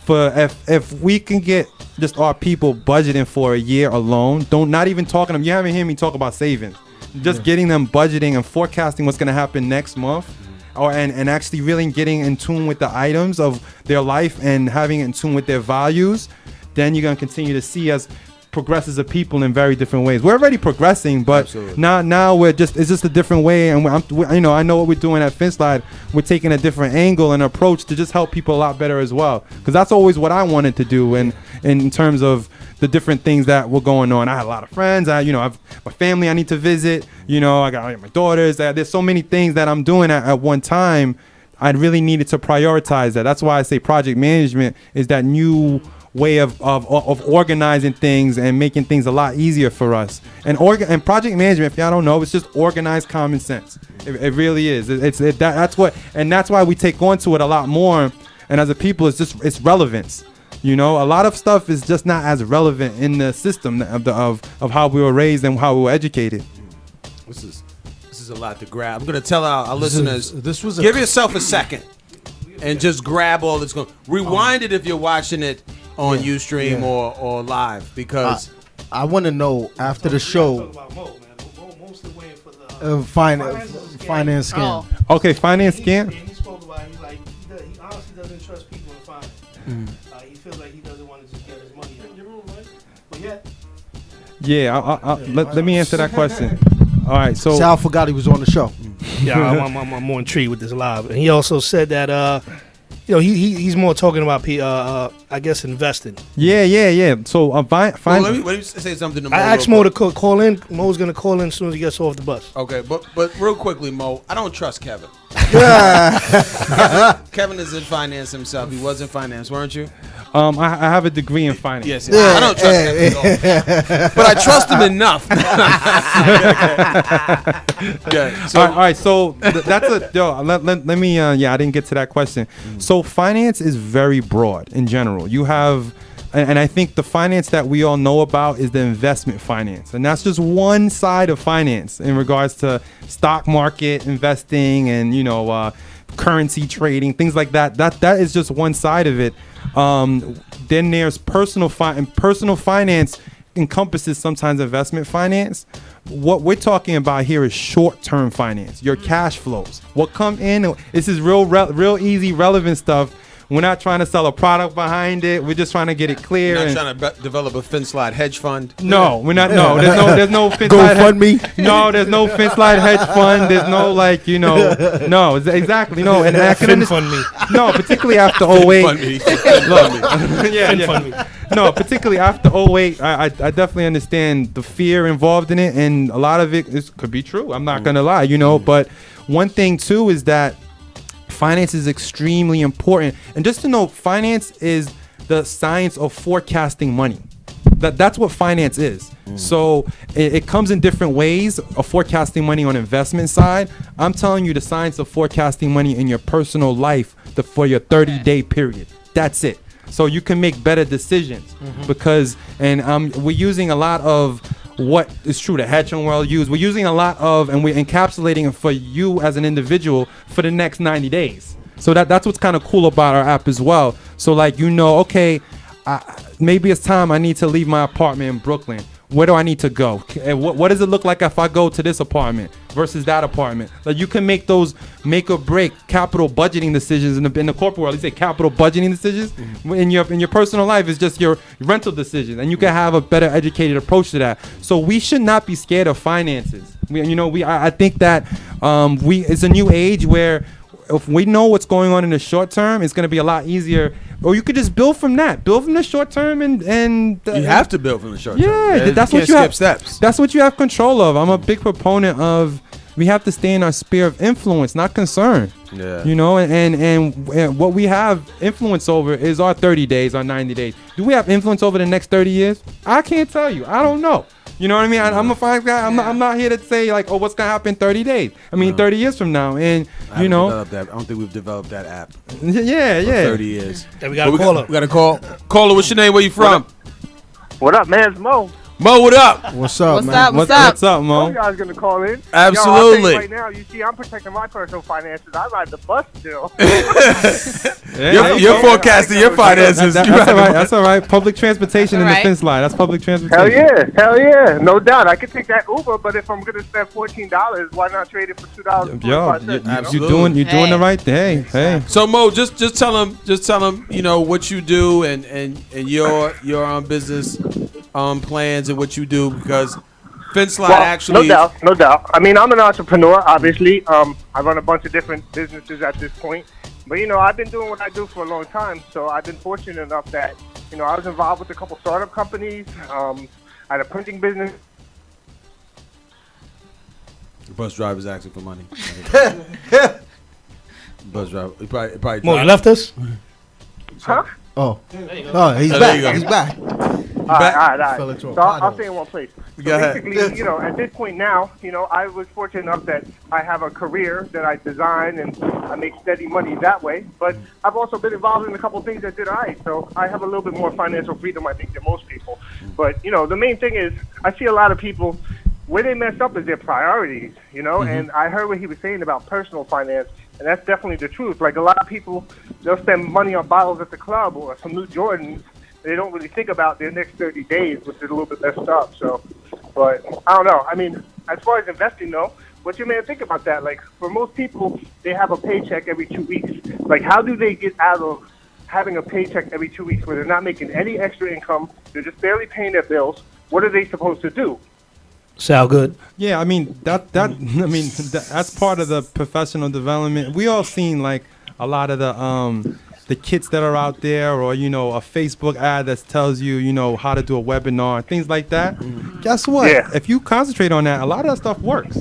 if we can get just our people budgeting for a year alone, not even talking to them. You haven't heard me talk about savings. Just getting them budgeting and forecasting what's going to happen next month, and actually really getting in tune with the items of their life and having it in tune with their values, then you're going to continue to see us progress as a people in very different ways. We're already progressing, but now it's just a different way. And I know what we're doing at Finslide. We're taking a different angle and approach to just help people a lot better as well, because that's always what I wanted to do. And in terms of the different things that were going on, I had a lot of friends. I've my family I need to visit. You know, I got my daughters. There's so many things that I'm doing at one time. I really needed to prioritize that. That's why I say project management is that new way of organizing things and making things a lot easier for us. And project management, if y'all don't know, it's just organized common sense. It really is. That's why we take on to it a lot more. And as a people, it's relevance. You know, a lot of stuff is just not as relevant in the system of how we were raised and how we were educated. This is a lot to grab. I'm gonna tell our listeners. Give yourself a second and just grab all that's going. Rewind it if you're watching it on Ustream or live, because I want to know after the show. Finance scam. Okay, finance scam. He spoke about he honestly doesn't trust people He feels like he doesn't want to just get his money out. But yet, Yeah, let me answer that question. All right, so Sal forgot he was on the show. yeah, I'm more intrigued with this live. And he also said that he's more talking about I guess investing. yeah. So Well, let me say something to Mo. I asked Mo to call in. Mo's gonna call in as soon as he gets off the bus. Okay, but real quickly, Mo, I don't trust Kevin. Kevin is in finance himself. He was in finance, weren't you? I have a degree in finance. Yes. I don't trust Kevin at all. But I trust him enough. Yeah. So, All right. So that's a let me. I didn't get to that question. So finance is very broad in general. You have, and I think the finance that we all know about is the investment finance, and that's just one side of finance in regards to stock market investing and currency trading, things like that. That is just one side of it. Then there's personal finance encompasses sometimes investment finance. What we're talking about here is short-term finance, your cash flows. What come in, this is real easy, relevant stuff. We're not trying to sell a product behind it. We're just trying to get it clear. you're not trying to develop a FinSlide hedge fund. No, we're not. No, there's no FinSlide. GoFundMe. No, there's no FinSlide hedge fund. There's no no, exactly. No, and I can understand. No, particularly after 08. Yeah. No, particularly after 08, I definitely understand the fear involved in it, and a lot of it could be true. I'm not gonna lie, but one thing too is that finance is extremely important. And just to know, finance is the science of forecasting money. That's what finance is. So it comes in different ways of forecasting money on investment side. I'm telling you the science of forecasting money in your personal life for your 30-day period. That's it. So you can make better decisions because we're using a lot of what is true the hedge fund world use. We're using a lot of, and we're encapsulating it for you as an individual for the next 90 days. So that's what's kind of cool about our app as well. So okay, maybe it's time I need to leave my apartment in Brooklyn. Where do I need to go? And what does it look like if I go to this apartment versus that apartment? Like you can make those make or break capital budgeting decisions in the corporate world. You say capital budgeting decisions in your personal life is just your rental decisions, and you can have a better educated approach to that. So we should not be scared of finances. I think that it's a new age where if we know what's going on in the short term, it's going to be a lot easier. Or you could just build from that. Build from the short term and you have to build from the short term. Yeah, that's what you have. Steps. That's what you have control of. I'm a big proponent of we have to stay in our sphere of influence, not concern. Yeah. And what we have influence over is our 30 days, our 90 days. Do we have influence over the next 30 years? I can't tell you. I don't know. You know what I mean? I'm a finance guy. I'm not here to say what's gonna happen in 30 days. 30 years from now, and I don't think we've developed that app. Yeah. 30 years. Yeah, we got a caller. We got a call. Caller, what's your name? Where you from? What up, man? It's Mo. Mo, what up? What's up, man? What's up, Mo? You guys gonna call in? Absolutely. Yo, right now, you see, I'm protecting my personal finances. I ride the bus still. You're forecasting your finances. That's all right. Public transportation in the FinSlide. That's public transportation. Hell yeah, no doubt. I could take that Uber, but if I'm gonna spend $14, why not trade it for $2? You're doing the right thing. Hey. So Mo, just tell them, what you do and your business plans and what you do, because FinSlide actually. No doubt. I mean, I'm an entrepreneur, obviously. I run a bunch of different businesses at this point. But, I've been doing what I do for a long time. So I've been fortunate enough that, I was involved with a couple startup companies. I had a printing business. The bus driver's asking for money. Bus driver. He probably Mo, you left us? Huh? Oh, he's back. He's back. All right. So I'll stay in one place. Go ahead. Basically, at this point now, I was fortunate enough that I have a career that I design and I make steady money that way. But I've also been involved in a couple of things that did all right. So I have a little bit more financial freedom, I think, than most people. But, the main thing is I see a lot of people, where they mess up is their priorities, and I heard what he was saying about personal finance. And that's definitely the truth. Like a lot of people, they'll spend money on bottles at the club or some new Jordans. They don't really think about their next 30 days, which is a little bit messed up. So, but I don't know. I mean, as far as investing, though, what you may think about that? Like for most people, they have a paycheck every 2 weeks. Like how do they get out of having a paycheck every 2 weeks where they're not making any extra income, they're just barely paying their bills. What are they supposed to do? Sound good? Yeah, I mean that's part of the professional development. We all seen like a lot of the kits that are out there, or a Facebook ad that tells you how to do a webinar, things like that. Guess what? Yeah. If you concentrate on that, a lot of that stuff works.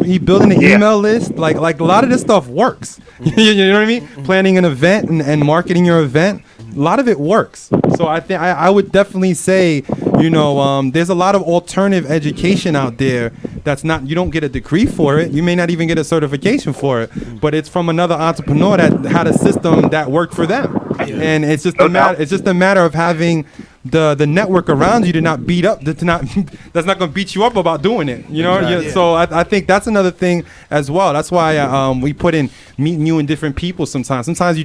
You building an email list, like a lot of this stuff works. You know what I mean? Planning an event and marketing your event, a lot of it works. So I think I would definitely say, there's a lot of alternative education out there that's not, you don't get a degree for it. You may not even get a certification for it, but it's from another entrepreneur that had a system that worked for them. And it's just a matter of having the network around you to not beat up, that's not going to beat you up about doing it. So I think that's another thing as well. That's why we put in meeting you and different people sometimes. Sometimes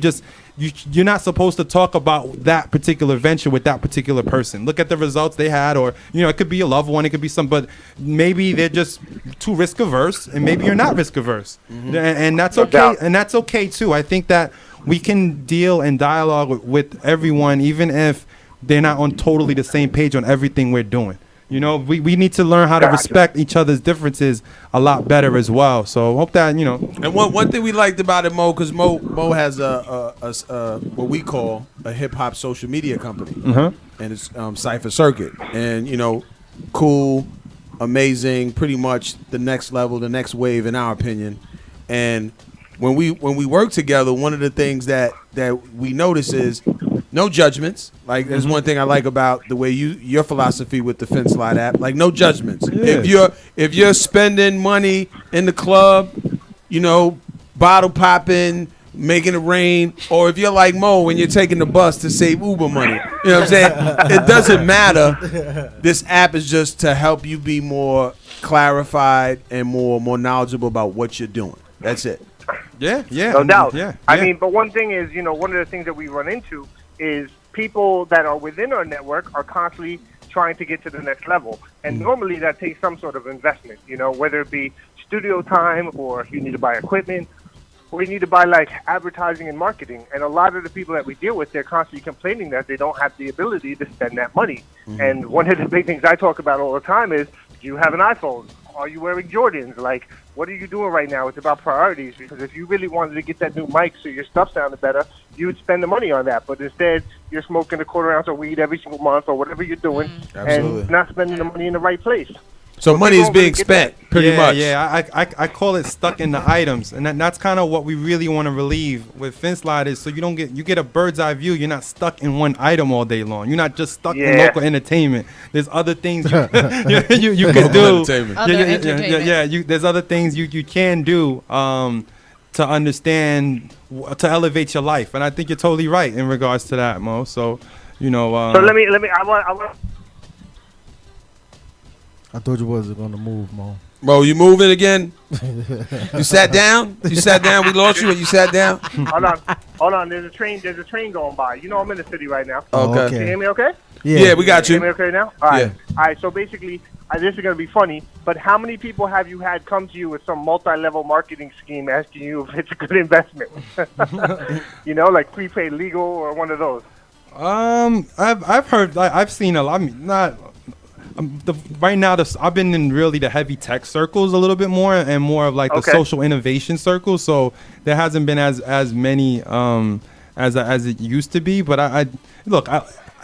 you're not supposed to talk about that particular venture with that particular person. Look at the results they had, or it could be a loved one, it could be but maybe they're just too risk averse, and maybe you're not risk averse, and that's okay. And that's okay too. I think that we can deal and dialogue with everyone, even if they're not on totally the same page on everything we're doing. We need to learn how to respect each other's differences a lot better as well. So hope that, And one thing we liked about it, Mo, because Mo has a what we call a hip hop social media company, and it's Cypher Circuit, and cool, amazing, pretty much the next level, the next wave in our opinion. And when we work together, one of the things that we notice is no judgments. Like, there's one thing I like about the way your philosophy with the Finslide app. Like, no judgments. Yeah. If you're spending money in the club, bottle popping, making it rain, or if you're like Mo when you're taking the bus to save Uber money, you know what I'm saying? It doesn't matter. This app is just to help you be more clarified and more knowledgeable about what you're doing. That's it. Yeah. No doubt. Yeah. I mean, but one thing is, one of the things that we run into is people that are within our network are constantly trying to get to the next level. And normally that takes some sort of investment, whether it be studio time, or you need to buy equipment, or you need to buy like advertising and marketing. And a lot of the people that we deal with, they're constantly complaining that they don't have the ability to spend that money. And one of the big things I talk about all the time is, do you have an iPhone? Are you wearing Jordans? Like, what are you doing right now? It's about priorities, because if you really wanted to get that new mic so your stuff sounded better, you would spend the money on that. But instead, you're smoking a quarter ounce of weed every single month, or whatever you're doing, and not spending the money in the right place. So money is being spent, pretty much. Yeah, I call it stuck in the items, and that's kind of what we really want to relieve with Finslide is, so you get a bird's eye view. You're not stuck in one item all day long. You're not just stuck in local entertainment. There's other things you can do. There's other things you can do to understand, to elevate your life, and I think you're totally right in regards to that, Mo. So so let me. I want. I thought you wasn't gonna move, Mo. Bro, you moving again? You sat down? We lost you when you sat down? Hold on. There's a train going by. I'm in the city right now. Okay. Can you hear me okay? Yeah, we got you. Can you hear me okay now? All right. Yeah. All right, so basically, this is going to be funny, but how many people have you had come to you with some multi-level marketing scheme asking you if it's a good investment? Like prepaid legal or one of those? I've heard, I've seen a lot. I mean, not... right now, I've been in really the heavy tech circles a little bit more, and more of like the social innovation circles. So there hasn't been as many as it used to be. But I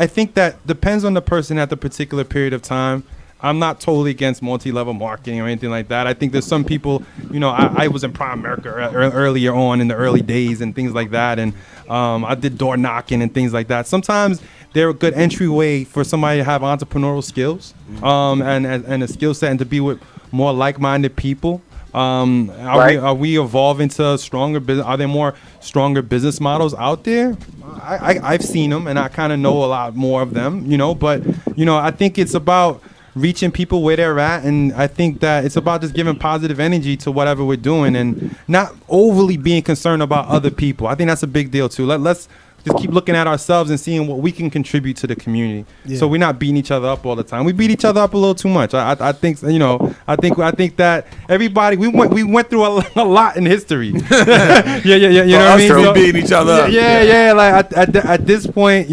think that depends on the person at the particular period of time. I'm not totally against multi-level marketing or anything like that. I think there's some people, I was in Prime America earlier on in the early days and things like that, and I did door knocking and things like that. Sometimes they're a good entryway for somebody to have entrepreneurial skills and a skill set, and to be with more like-minded people. Are we evolving to stronger business? Are there more stronger business models out there? I've seen them, and I kind of know a lot more of them, but I think it's about reaching people where they're at, and I think that it's about just giving positive energy to whatever we're doing, and not overly being concerned about other people. I think that's a big deal too. Let's just keep looking at ourselves and seeing what we can contribute to the community. Yeah. So we're not beating each other up all the time. We beat each other up a little too much. I think I think that everybody we went through a lot in history. yeah. You know what I mean? So beating each other up. Yeah. Like at this point,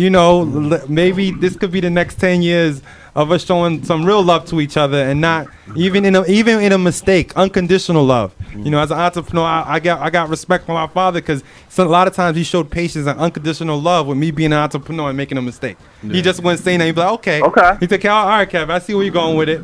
maybe this could be the next 10 years of us showing some real love to each other, and not even in a mistake, unconditional love. As an entrepreneur, I got respect for my father, because a lot of times he showed patience and unconditional love with me being an entrepreneur and making a mistake. He just wouldn't say nothing. He'd be like, okay. He'd say, all right, Kev, I see where you're going with it.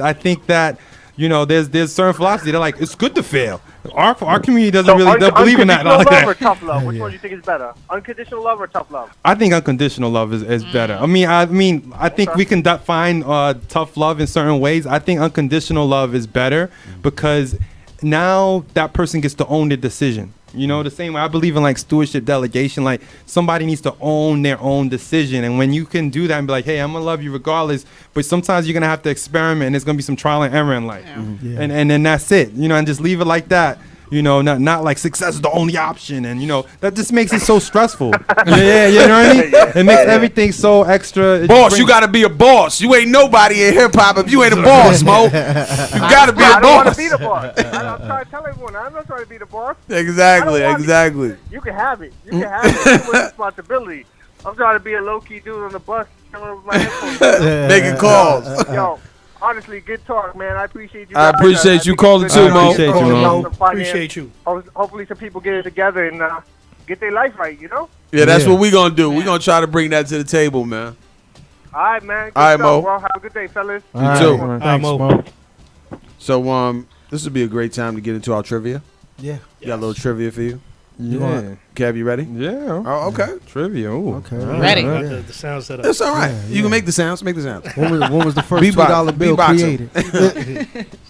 I think that there's certain philosophy. They're like, it's good to fail. Our community doesn't don't believe in that. Unconditional love or tough love? Which one do you think is better? Unconditional love or tough love? I think unconditional love is better. I think we can define tough love in certain ways. I think unconditional love is better because now that person gets to own their decision. The same way I believe in like stewardship delegation, like somebody needs to own their own decision. And when you can do that and be like, hey, I'm gonna love you regardless, but sometimes you're gonna have to experiment and there's gonna be some trial and error in life. Yeah. And then that's it, and just leave it like that. Not like success is the only option, and that just makes it so stressful. Yeah, you know what I mean? It makes everything so extra. Boss, you gotta be a boss. You ain't nobody in hip hop if you ain't a boss, Mo. You gotta be a boss. I don't want to be the boss. I'm trying to tell everyone, I'm not trying to be the boss. Exactly. You can have it. It's with responsibility. I'm trying to be a low-key dude on the bus, chilling with my headphones. Making calls. Yo. Honestly, good talk, man. I appreciate you. I appreciate you calling too, Mo. Appreciate you. Hopefully, some people get it together and get their life right. Yeah, that's what we gonna do. We gonna try to bring that to the table, man. All right, man. All right, Mo. Well, have a good day, fellas. You too. Thanks, Mo. So, this would be a great time to get into our trivia. Yeah. Got a little trivia for you. Yeah. Kev, you ready? Yeah. Oh, okay. Trivia. Ooh. Okay. Ready. The sounds that That's all right. You can make the sounds. Make the sounds. When was the first $2 bill created?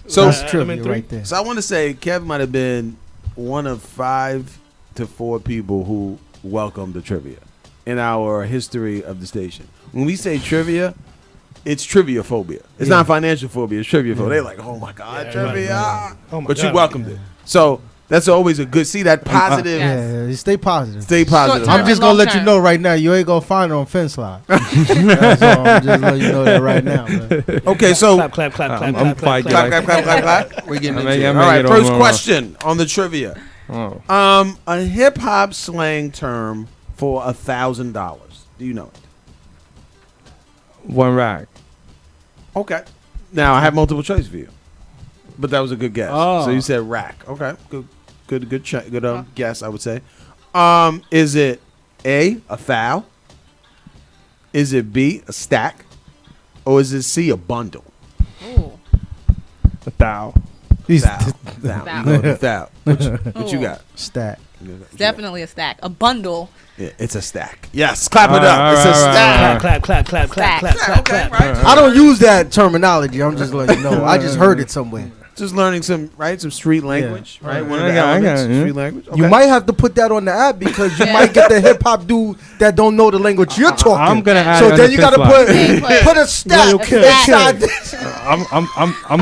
So that's trivia right there. So I want to say Kev might have been one of 5 to 4 people who welcomed the trivia in our history of the station. When we say trivia, it's trivia phobia. It's not financial phobia. It's trivia phobia. They're like, oh my God, trivia. Right. Oh my but God. you welcomed it. So that's always a good. See that positive. Yeah, stay positive. Stay positive. I'm just gonna let you know right now. You ain't gonna find it on FinSlide. That's all. I'm just letting you know that right now. Man. Okay, so clap. We're getting into it. All right, first question on the trivia. A hip hop slang term for $1,000. Do you know it? One rack. Okay. Now I have multiple choice for you, but that was a good guess. Oh. So you said rack. Okay, good guess. I would say. Is it A, thou? Is it B, a stack? Or is it C, a bundle? Ooh. A thou. Thou. You go with thou. What you got? Stack. Definitely a stack. A bundle. Yeah, it's a stack. Yes, clap it up. It's a stack. Clap. I don't use that terminology. I'm just letting you know. I just heard it somewhere. Just learning some street language, right? One of the I got elements, it, yeah. street language. Okay. You might have to put that on the app because you might get the hip hop dude that don't know the language you're talking. I'm gonna add so it then on you the gotta FinSlide. put a stack inside this. I'm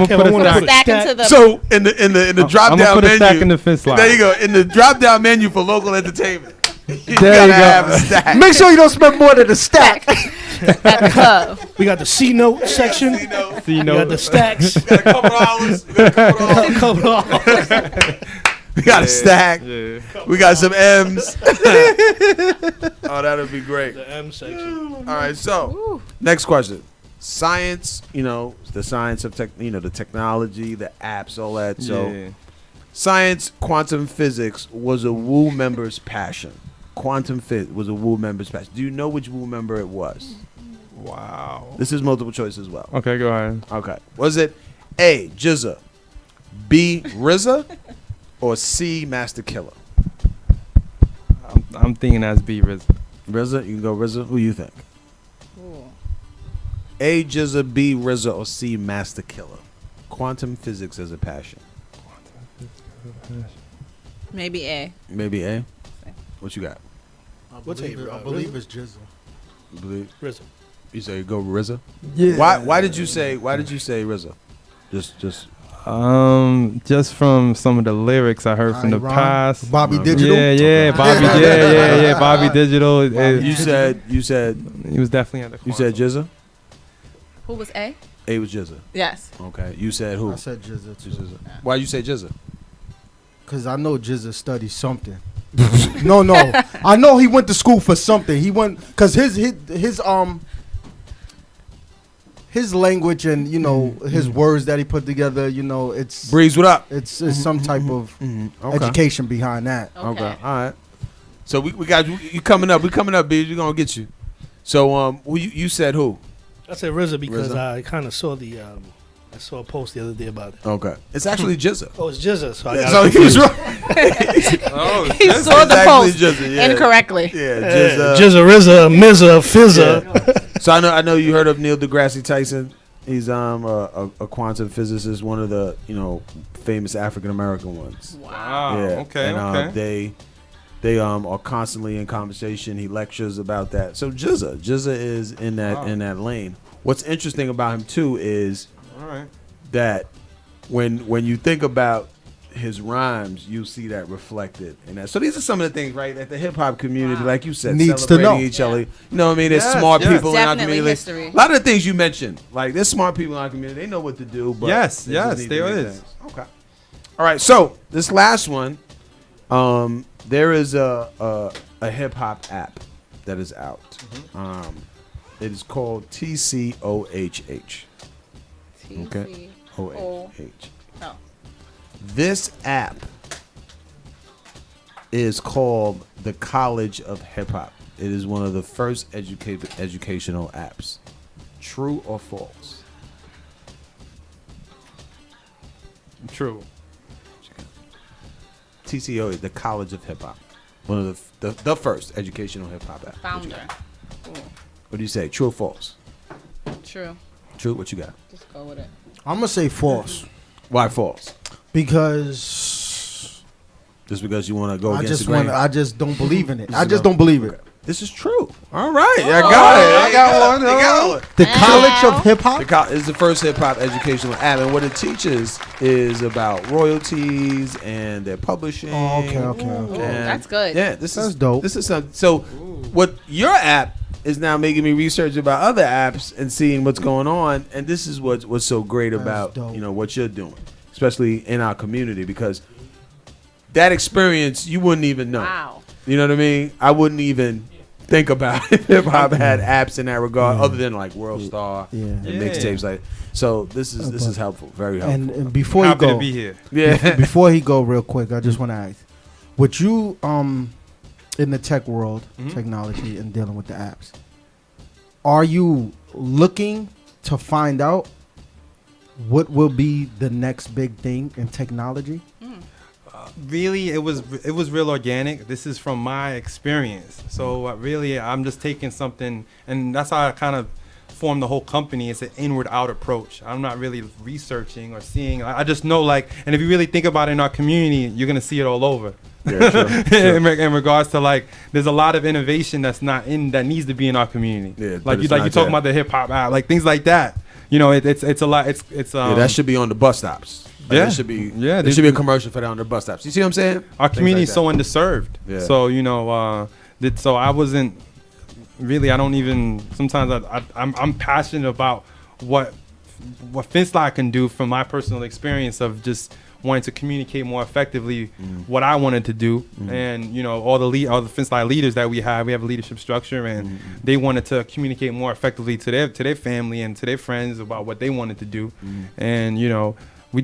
gonna put a Stack into the. So in the drop I'm down gonna put a menu, stack in the FinSlide. there you go. In the drop down menu for local entertainment, you There gotta you go. have a stack. Make sure you don't spend more than a stack. At the club. We got the C note section. So We got the stacks. Got a couple dollars. We got a stack. Yeah. We got some M's. Oh, that'll be great. The M section. All right, so next question. Science, the science of the technology, the apps, all that. So Yeah. science, quantum physics was a Wu member's passion. Quantum Fit was a Wu member's passion. Do you know which Wu member it was? Wow. This is multiple choice as well. Okay, go ahead. Okay. Was it A, Jizza, B, RZA, or C, Master Killer? I'm thinking that's B, Riz. RZA? You can go RZA. Who you think? Ooh. A, Jizza, B, RZA, or C, Master Killer? Quantum physics as a passion. Maybe A. Maybe A. What you got? I believe it's Jizzle. You believe? RZA. You say you go RZA? Yeah. Why did you say RZA? Just Just from some of the lyrics I heard from the Ron, past. Bobby Digital. Yeah, Bobby. yeah. Bobby Digital. You said He was definitely at the. you said Jizza. Who was A? A was Jizza. Yes. Okay. You said who? I said Jizza too. Jizza. Why you say Jizza? Cause I know Jizza studied something. no, I know he went to school for something. He went cause his language and his words that he put together. It's Breeze, what up? It's some type of Okay. education behind that. Okay. All right. So we got you coming up. We coming up, B. We're gonna get you. So who you said who? I said RZA because RZA. I kind of saw I saw a post the other day about it. Okay. It's actually Jizza. Oh, it's Jizza. So I So got he was confused. right. Oh, He saw the actually post Jizza, yeah. incorrectly. Yeah, Yeah, Jizza. RZA, Mizza, Fizza. So I know you heard of Neil deGrasse Tyson. He's a quantum physicist, one of the famous African American ones. Wow. Yeah. Okay. And, Okay. they are constantly in conversation. He lectures about that. So Jizza is in that lane. What's interesting about him too is All right. that when you think about his rhymes, you see that reflected in that. So these are some of the things, right, that the hip hop community, like you said, Needs to know. celebrating each other. You know what I mean? There's Yes, smart yes. people in our Definitely community. history. A lot of the things you mentioned, like there's smart people in our community. They know what to do. But Yes, they just yes, need there to make is. things. Okay. All right. So this last one, there is a hip hop app that is out. It is called TCOHH. Okay. OHH. Oh. This app is called the College of Hip Hop. It is one of the first educational apps. True or false? True. TCO is the College of Hip Hop. One of the first educational hip hop app. Founder. What do you say? True or false? True. True. What you got? Just go with it. I'm gonna say false Why false? because Just because you want to go I against just the grain? I just don't believe in it. I This just is don't believe it. This is true. All right. I got it. I got one. I got one. The College of Hip Hop. It's the first hip hop educational app, and what it teaches is about royalties and their publishing. Oh, okay. Ooh, And that's good. Yeah, this That's is dope. This is something. So, what your app is now making me research about other apps and seeing what's going on, and this is what's so great That's about dope. what you're doing, especially in our community, because that experience you wouldn't even know. Wow. You know what I mean? I wouldn't even think about if hip hop had apps in that regard, other than like World Star and mixtapes. Like, so this is helpful, very helpful. And before you Happy go, to be here. yeah. before he go, real quick, I just want to ask: would you in the tech world, technology, and dealing with the apps, are you looking to find out what will be the next big thing in technology? Really, it was real organic. This is from my experience. So really, I'm just taking something, and that's how I kind of formed the whole company. It's an inward out approach. I'm not really researching or seeing. I just know, like, and if you really think about it in our community, you're gonna see it all over. Yeah, true. in regards to, like, there's a lot of innovation that needs to be in our community. Yeah, but like it's you not talking there. about the hip hop app, like things like that. You know, it's a lot. It's Yeah, that should be on the bus stops. Like, Yeah. there should be Yeah, there should be a commercial for that on the bus stops. You see what I'm saying? our Things community like is so that. underserved. Yeah. So so I wasn't really. I don't even. Sometimes I'm passionate about what Finslide can do from my personal experience of just wanting to communicate more effectively what I wanted to do, and all the Finslide leaders that we have a leadership structure, and they wanted to communicate more effectively to their family and to their friends about what they wanted to do, and I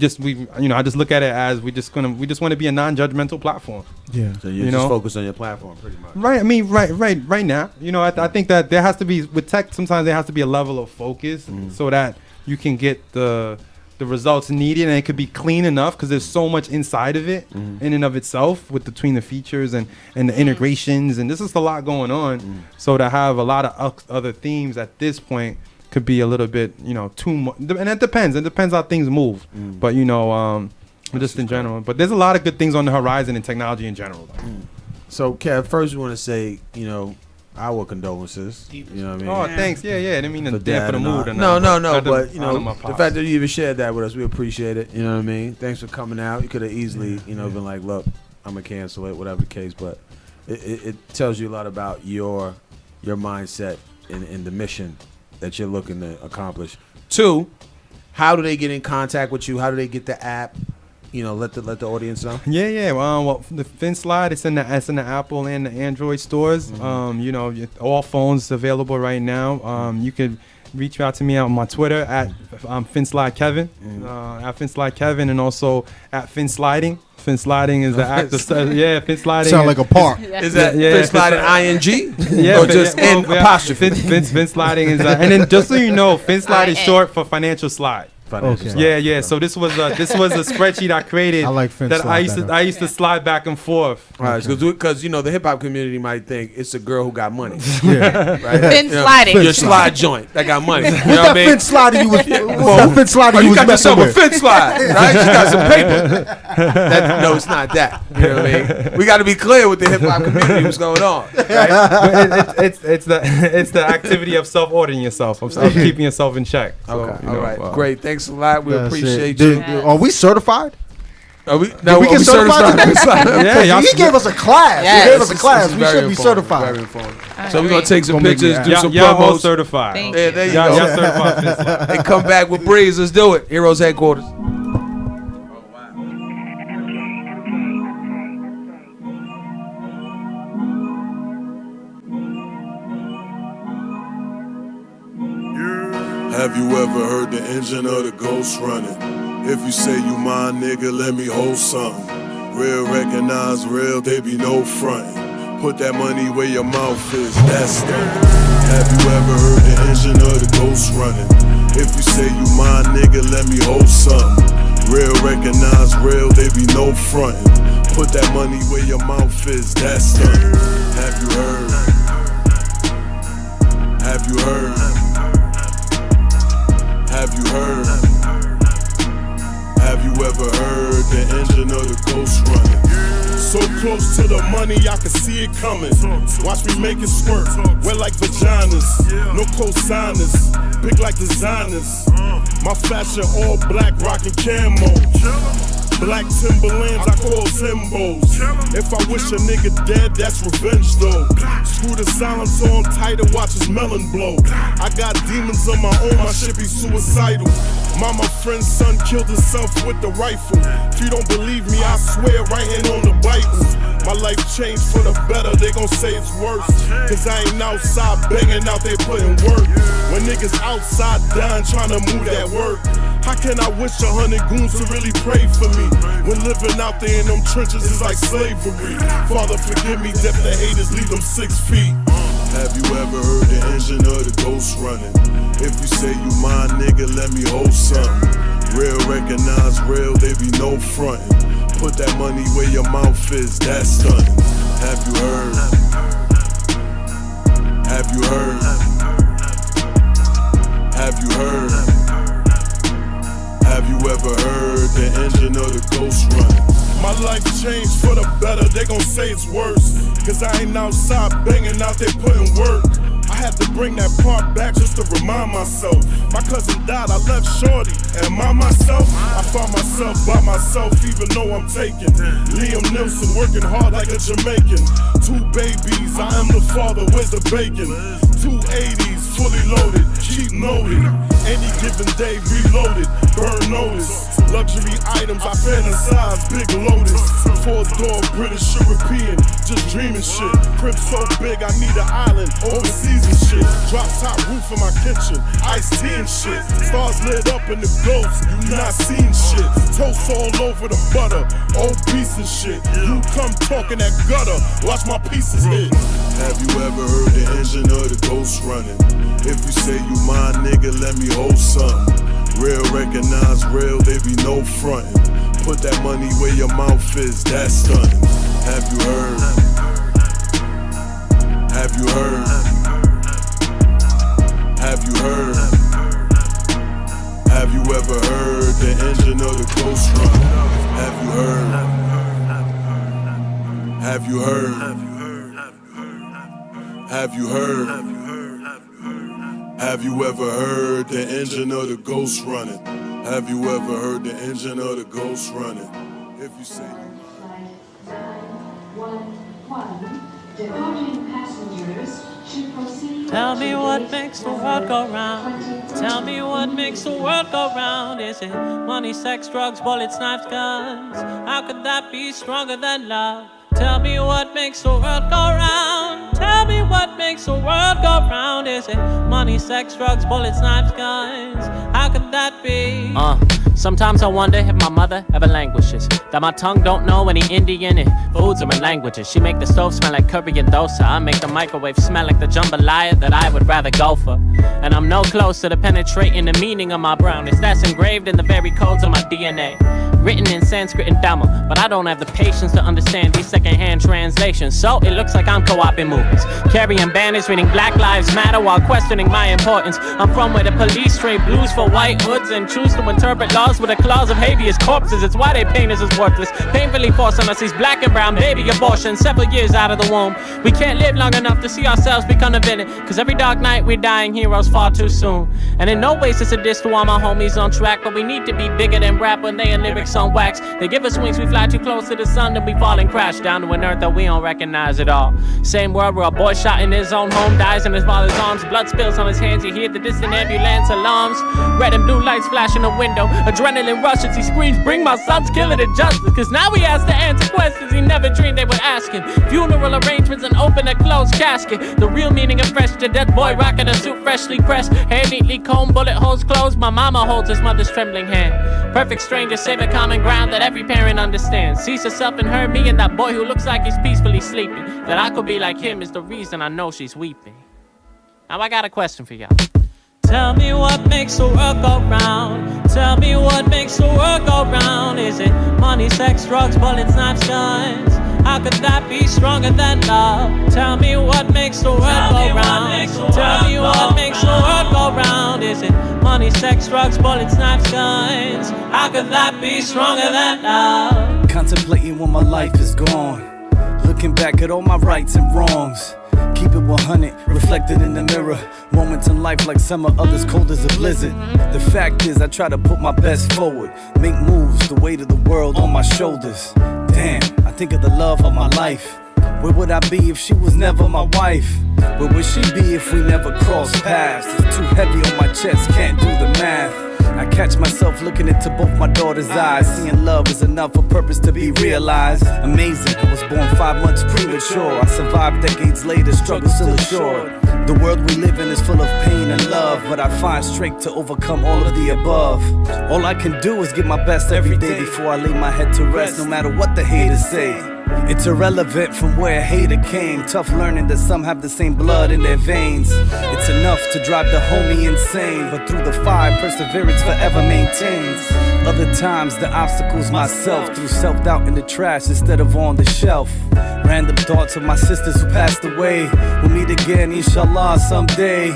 just look at it as we just want to be a non-judgmental platform. Yeah. So you're just focused on your platform, pretty much. Right. I mean, right now. I think that there has to be, with tech, sometimes there has to be a level of focus so that you can get the results needed, and it could be clean enough because there's so much inside of it in and of itself between the features and the integrations, and there's just a lot going on. So to have a lot of other themes at this point could be a little bit, too much. And it depends. It depends how things move. But, just in general. But there's a lot of good things on the horizon in technology in general. So, Kev, first we want to say, our condolences. You know what I mean? Oh, thanks. Yeah. I didn't mean to dampen the mood. Or No. nothing, But you know, my the pops. fact that you even shared that with us, we appreciate it. You know what I mean? Thanks for coming out. You could have easily, been like, look, I'm gonna cancel it, whatever the case. But it tells you a lot about your mindset and the mission that you're looking to accomplish. 2, how do they get in contact with you? How do they get the app? Let the audience know. Yeah. Well, the Finslide, it's in the Apple and the Android stores. All phones available right now. You can reach out to me on my Twitter at Finslide Kevin, at Finslide Kevin, and also at Finsliding. Finsliding is the act of Finsliding. Sound like a park. Is that Finsliding ing? Yeah, or just N apostrophe? Finsliding is, and then just so you know, Finslide is short for financial slide. Okay. Yeah. So this was a spreadsheet I created. I like Finslide that I used to slide back and forth. All right, because the hip hop community might think it's a girl who got money. Yeah. Right? Finsliding. Your slide joint that got money. You know What's what I that mean? Finslide you was? What's that Finslide you You was got messing yourself a with? Finslide, right? You got some paper. No, it's not that. You know what I mean? We got to be clear with the hip hop community. What's going on? Right? It's the activity of self-ordering yourself, of keeping yourself in check. So, Okay. All right. Great. Thanks a lot. We appreciate you. Are we certified? Are we? Did we get certified? Yeah, he gave us a class. Yes. He gave us a class. This is We should very be informative, certified. very informative. So we're gonna take some Gonna make me pictures, do some Y'all all promos. certified. Thank Yeah, you. there you Y'all go. certified Finslide. And come back with Breeze. Let's do it. Heroes Headquarters. Have you ever heard the engine of the ghost running? If you say you mine, nigga, let me hold something. Real recognize real, they be no frontin'. Put that money where your mouth is, that's stunning. Have you ever heard the engine of the ghost running? If you say you mine, nigga, let me hold something. Real recognize real, they be no frontin'. Put that money where your mouth is, that's stunning. Have you heard? Have you heard? Have you heard? Have you ever heard the engine of the ghost running? So close to the money, I can see it coming. Watch me make it squirt, wet like vaginas. No co-signers, big like designers. My fashion all black, rockin' camo. Black Timberlands, I call symbols. If I wish a nigga dead, that's revenge though. Screw the silence on tight and watch his melon blow. I got demons of my own, my shit be suicidal. Mama friend's son killed himself with the rifle. If you don't believe me, I swear right hand on the Bible. My life changed for the better, they gon' say it's worse. Cause I ain't outside banging out there putting work. When niggas outside dying trying to move that work. How can I wish 100 goons to really pray for me? When living out there in them trenches is like slavery. Father forgive me, death the haters, leave them 6 feet. Have you ever heard the engine of the ghost running? If you say you mine, nigga, let me hold something. Real recognize real, they be no frontin'. Put that money where your mouth is, that's stunning. Have you heard? Have you heard? Have you heard? Have you ever heard the engine of the ghost running? My life changed for the better, they gon' say it's worse. Cause I ain't outside banging out there putting work. I had to bring that part back just to remind myself. My cousin died, I left shorty. Am I myself? I found myself by myself even though I'm taken. Liam Nilsson working hard like a Jamaican. 2 babies, I am the father, where's the bacon? 2 80s, fully loaded, keep noted. Any given day reloaded, burn notice. Luxury items, I fantasize, big lotus. 4-door British European, just dreaming shit. Crib so big, I need an island, overseas and shit. Drop top roof in my kitchen, iced tea and shit. Stars lit up in the ghost, you not seeing shit. Toast all over the butter, obese and shit. You come talking that gutter, watch my pieces hit. Have you ever heard the engine of the ghost running? If you say you mine, nigga, let me hold something. Real recognize real, they be no frontin'. Put that money where your mouth is, that's stunning. Have you heard? Have you heard? Have you heard? Have you ever heard the engine of the ghost running? Have you heard? Have you heard? Have you heard? Have you ever heard the engine of the ghost running? Have you ever heard the engine of the ghost running? If you say departing passengers should proceed. Tell me what makes the world go round. Tell me what makes the world go round. Is it money, sex, drugs, bullets, knives, guns? How could that be stronger than love? Tell me what makes the world go round. Tell me what makes the world go round. Is it money, sex, drugs, bullets, knives, guns? How could that be? Sometimes I wonder if my mother ever languishes, that my tongue don't know any Indian foods or languages. She make the stove smell like curry and dosa. I make the microwave smell like the jambalaya that I would rather go for. And I'm no closer to penetrating the meaning of my brownness that's engraved in the very codes of my DNA. Written in Sanskrit and Dhamma, but I don't have the patience to understand these secondhand translations. So it looks like I'm co-oping movies, carrying banners, reading Black Lives Matter while questioning my importance. I'm from where the police trade blues for white hoods and choose to interpret laws with the claws of habeas corpses. It's why they paint us as worthless, painfully forcing us these black and brown baby abortions several years out of the womb. We can't live long enough to see ourselves become a villain, cause every dark night we're dying heroes far too soon. And in no ways it's a diss to all my homies on track, but we need to be bigger than rap when they are lyrics on wax. They give us wings, we fly too close to the sun, then we fall and crash down to an earth that we don't recognize at all. Same world where a boy shot in his own home dies in his father's arms, blood spills on his hands, you hear the distant ambulance alarms, red and blue lights flash in the window, adrenaline rushes, he screams, bring my son's killer to justice, cause now he has to answer questions he never dreamed they would ask him. Funeral arrangements and open a closed casket, the real meaning of fresh to death, boy rocking a suit freshly pressed, hair neatly combed, bullet holes closed, my mama holds his mother's trembling hand. Perfect strangers save a common ground that every parent understands. Sees herself in her, me, and that boy who looks like he's peacefully sleeping. That I could be like him is the reason I know she's weeping. Now I got a question for y'all. Tell me what makes the world go round. Tell me what makes the world go round. Is it money, sex, drugs, bullets, knives, guns? How could that be stronger than love? Tell me what makes the world go round. Tell me what makes the world go round. Is it money, sex, drugs, bullets, knives, guns? How could that be stronger than love? Contemplating when my life is gone, looking back at all my rights and wrongs. Keep it 100, reflected in the mirror. Moments in life like summer, others cold as a blizzard. The fact is I try to put my best forward, make moves, the weight of the world on my shoulders. Damn, I think of the love of my life. Where would I be if she was never my wife? Where would she be if we never crossed paths? It's too heavy on my chest, can't do the math. I catch myself looking into both my daughter's eyes, seeing love is enough for purpose to be realized. Amazing, I was born 5 months premature. I survived decades later, struggle still assured. The world we live in is full of pain and love, but I find strength to overcome all of the above. All I can do is give my best every day before I lay my head to rest, no matter what the haters say. It's irrelevant from where a hater came. Tough learning that some have the same blood in their veins. It's enough to drive the homie insane, but through the fire, perseverance forever maintains. Other times, the obstacles myself, threw self-doubt in the trash instead of on the shelf. Random thoughts of my sisters who passed away. We'll meet again, inshallah, someday.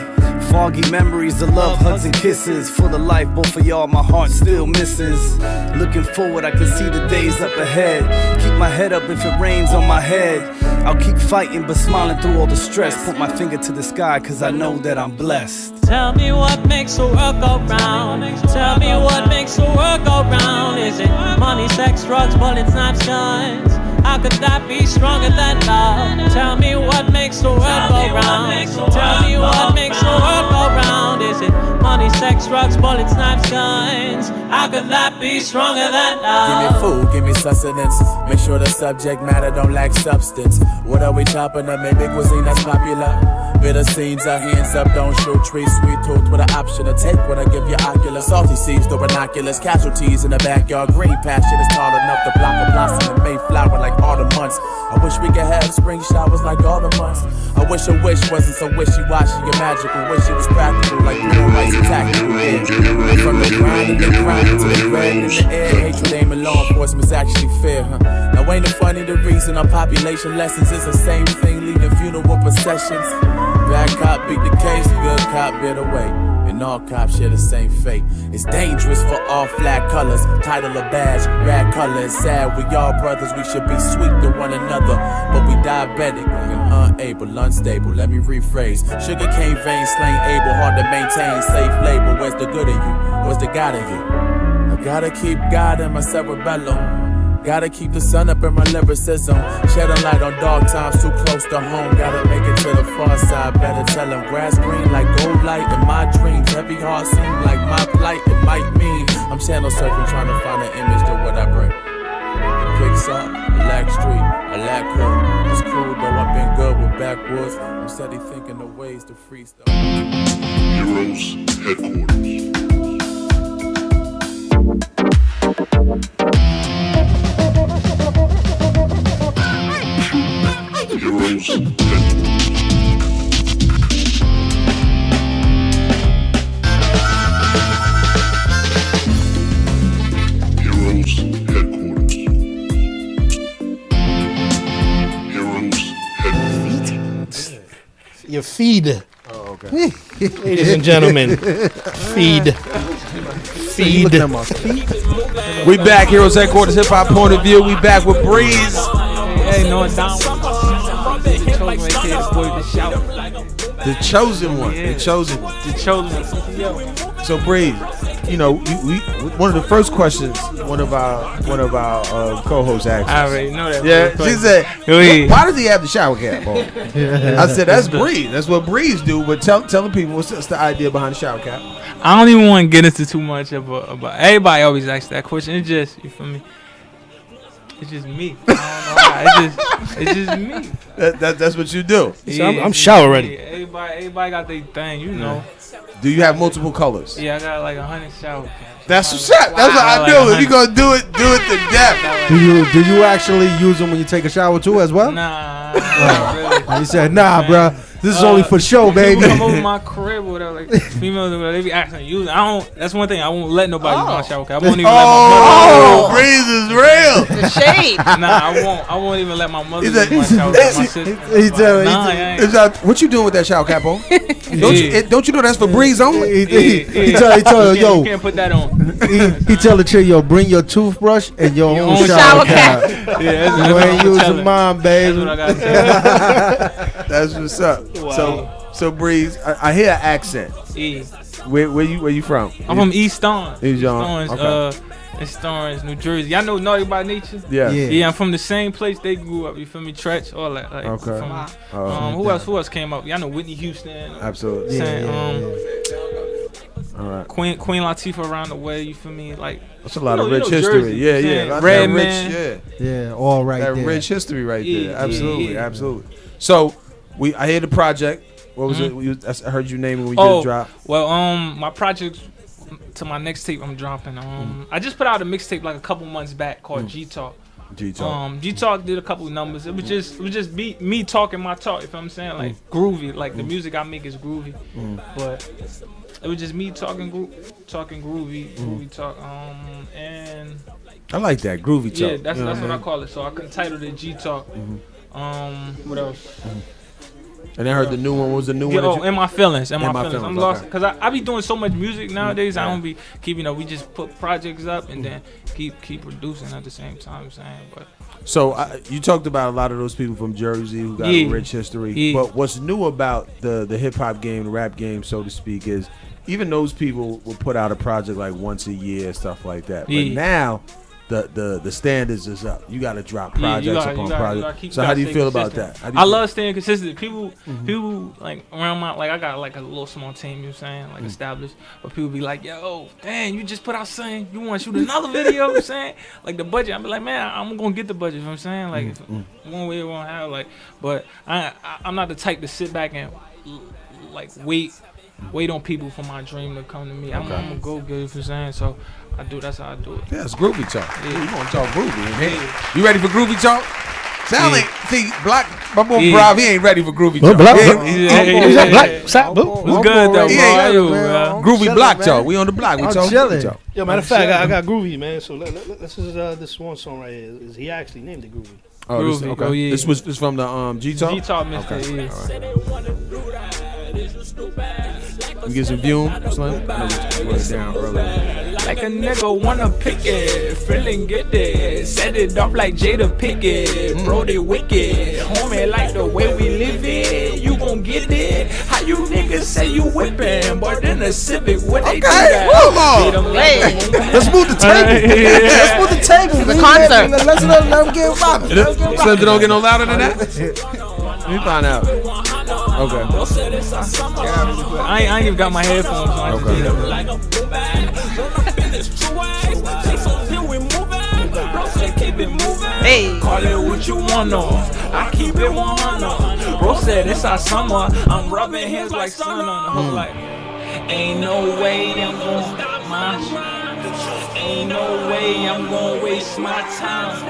Foggy memories of love, hugs and kisses. Full of life, both of y'all, my heart still misses. Looking forward, I can see the days up ahead. Keep my head up if it rains on my head. I'll keep fighting but smiling through all the stress. Put my finger to the sky cause I know that I'm blessed. Tell me what makes the world go round. Tell me what makes the world go round. Is it money, sex, drugs, bullets, knives, guns? How could that be stronger than love? Tell me what makes the world go round. Tell me what makes the world go round. Is it money, sex, drugs, bullets, knives, guns? How could that be stronger than love? Give me food, give me sustenance. Make sure the subject matter don't lack substance. What are we chopping up? Maybe cuisine that's popular. Bitter scenes, our hands up, don't shoot trees. Sweet tooth with an option to take what I give you ocular. Salty seeds, the binoculars, casualties in the backyard. Green pasture is tall enough to block a blossom and Mayflower like autumn months. I wish we could have spring showers like autumn months. I wish a wish wasn't so wishy-washy and magical. Wish it was practical like blue rights and tactical. Yeah. From the grind and the grind to the red in the air. Hatred aiming law enforcement's actually fair, huh? Now ain't it funny the reason our population lessons is the same thing leading funeral processions. Bad cop beat the case, good cop beat the way. and all cops share the same fate. It's dangerous for all flat colors, title a badge, rad color. It's sad, we all brothers, we should be sweet to one another, but we diabetic and unable, unstable. Let me rephrase. Sugar cane vein, slain able, hard to maintain, safe label. Where's the good in you? Where's the God in you? I gotta keep God in my cerebellum. Gotta keep the sun up in my lyricism. Shedding light on dark times too close to home. Gotta make it to the far side. Better tell them grass green like gold light in my dreams. Heavy heart seem like my plight. It might mean I'm channel surfing trying to find an image to what I bring. Pixar, I lack street, I lack hood. It's cool though I've been good with backwoods. I'm steady thinking of ways to freestyle. Heroes Headquarters. Heroes Headquarters. Heroes Headquarters. Your feed. Oh, okay. Ladies and gentlemen, feed. Feed. We back, Heroes Headquarters, Hip Hop Point of View. We back with Breeze. Hey, no, down. The Choosen One. Yeah. The Choosen One. The Choosen One. So Breeze, you know, we one of the first questions one of our co-hosts asked us. I already know that. Yeah, she said, "Why does he have the shower cap on?" I said, "That's Breeze. That's what Breeze do." But tell the people what's the idea behind the shower cap. I don't even want to get into too much about everybody always asks that question. It's just, you feel me? It's just me. I don't know why. It's just me. That's what you do. So I'm shower ready. Yeah, everybody got their thing, you know. Do you have multiple colors? Yeah, I got like 100 shower caps. That's what's up. That's what I do. If you gonna do it to death. Do you actually use them when you take a shower too as well? Nah. Not really. He said, "Nah, bro. This is only for show, baby." People come over my crib or whatever, like females, or whatever, they be asking to use it. I don't. That's one thing. I won't let nobody use my shower cap. I won't even let my mother. Breeze is real. The shade. Nah, I won't even let my mother use my shower cap. My sister. What you doing with that shower cap on? Don't you know that's for Breeze only? He tell her, yo, you can't put that on. He tell the chick, yo, bring your toothbrush and your own shower cap. Yeah, you ain't using mine, baby. That's what I gotta That's what's up. Wow. So Breeze, I hear an accent. Yeah. Where you from? I'm from East Orange. East Orange. Okay. East Orange, New Jersey. Y'all know Naughty by Nature? Yeah. I'm from the same place they grew up. You feel me? Tretch, all that. Like, okay. Who else came up? Y'all know Whitney Houston. Absolutely. All right. Queen Latifah around the way. You feel me? Like that's a lot of rich history. Jersey, Yeah. Red Man. Yeah. All right. That there. rich history right there. Absolutely. Yeah. Absolutely. So I hear the project. What was it? I heard you name it. We just dropped. Well, my project to my next tape I'm dropping. I just put out a mixtape like a couple months back called G Talk. G Talk. G Talk did a couple numbers. It was just me talking my talk. If I'm saying like groovy, like the music I make is groovy, but it was just me talking groovy talk. And I like that groovy talk. Yeah, that's what I call it. So I titled it G Talk. What else? And I heard the new one. What was the new one? In my feelings. I'm feelings. lost because I be doing so much music nowadays. I don't be keeping. We just put projects up and then keep producing at the same time. But so you talked about a lot of those people from Jersey who got a rich history. Yeah. But what's new about the hip hop game, the rap game, so to speak, is even those people will put out a project like once a year, stuff like that. But now the standards is up. You got to drop projects upon projects. So how do you feel about that? I love staying consistent. People like around my I got like a little small team. You know what I'm saying, like established. But people be like, yo, dang, you just put out something. You want to shoot another video? You know what I'm saying, like the budget. I be like, man, I'm gonna get the budget. You know what I'm saying, like if one way or one how. Like, but I'm not the type to sit back and like wait on people for my dream to come to me. I'm gonna go get it. You know what I'm saying, so. That's how I do it. Yeah, it's groovy talk. Yeah. You gonna talk groovy? Yeah. You ready for groovy talk? Sound like my boy Brav, he ain't ready for groovy talk. What's good though, bro? Groovy block talk. We on the block. We talk groovy talk. Yo, matter of fact, I got groovy, man. So this is this one song right here. He actually named it groovy. Oh, groovy. Okay. Yeah. This was from the G Talk. G Talk, Mr. Okay. Yeah. We get some Vume, Slim. I know we wrote it down earlier. Like a nigga wanna pick it, feeling get it. Set it up like Jada Pickett, bro, they wicked. Homie, like the way we live it, you gon' get it. How you niggas say you whippin', but in a Civic, what they do that? Let's move the table. Let's move the table. It's a concert. Let's let them get robbed. Slim, don't get no louder than that? Let me find out. Okay. I ain't even got my headphones on. Hey. Call it what you wanna. I keep it 100. Bro said it's our summer. I'm rubbing hands like sun on the hook. Like, ain't no way I'm gonna stop my shine. Ain't no way I'm gonna waste my time.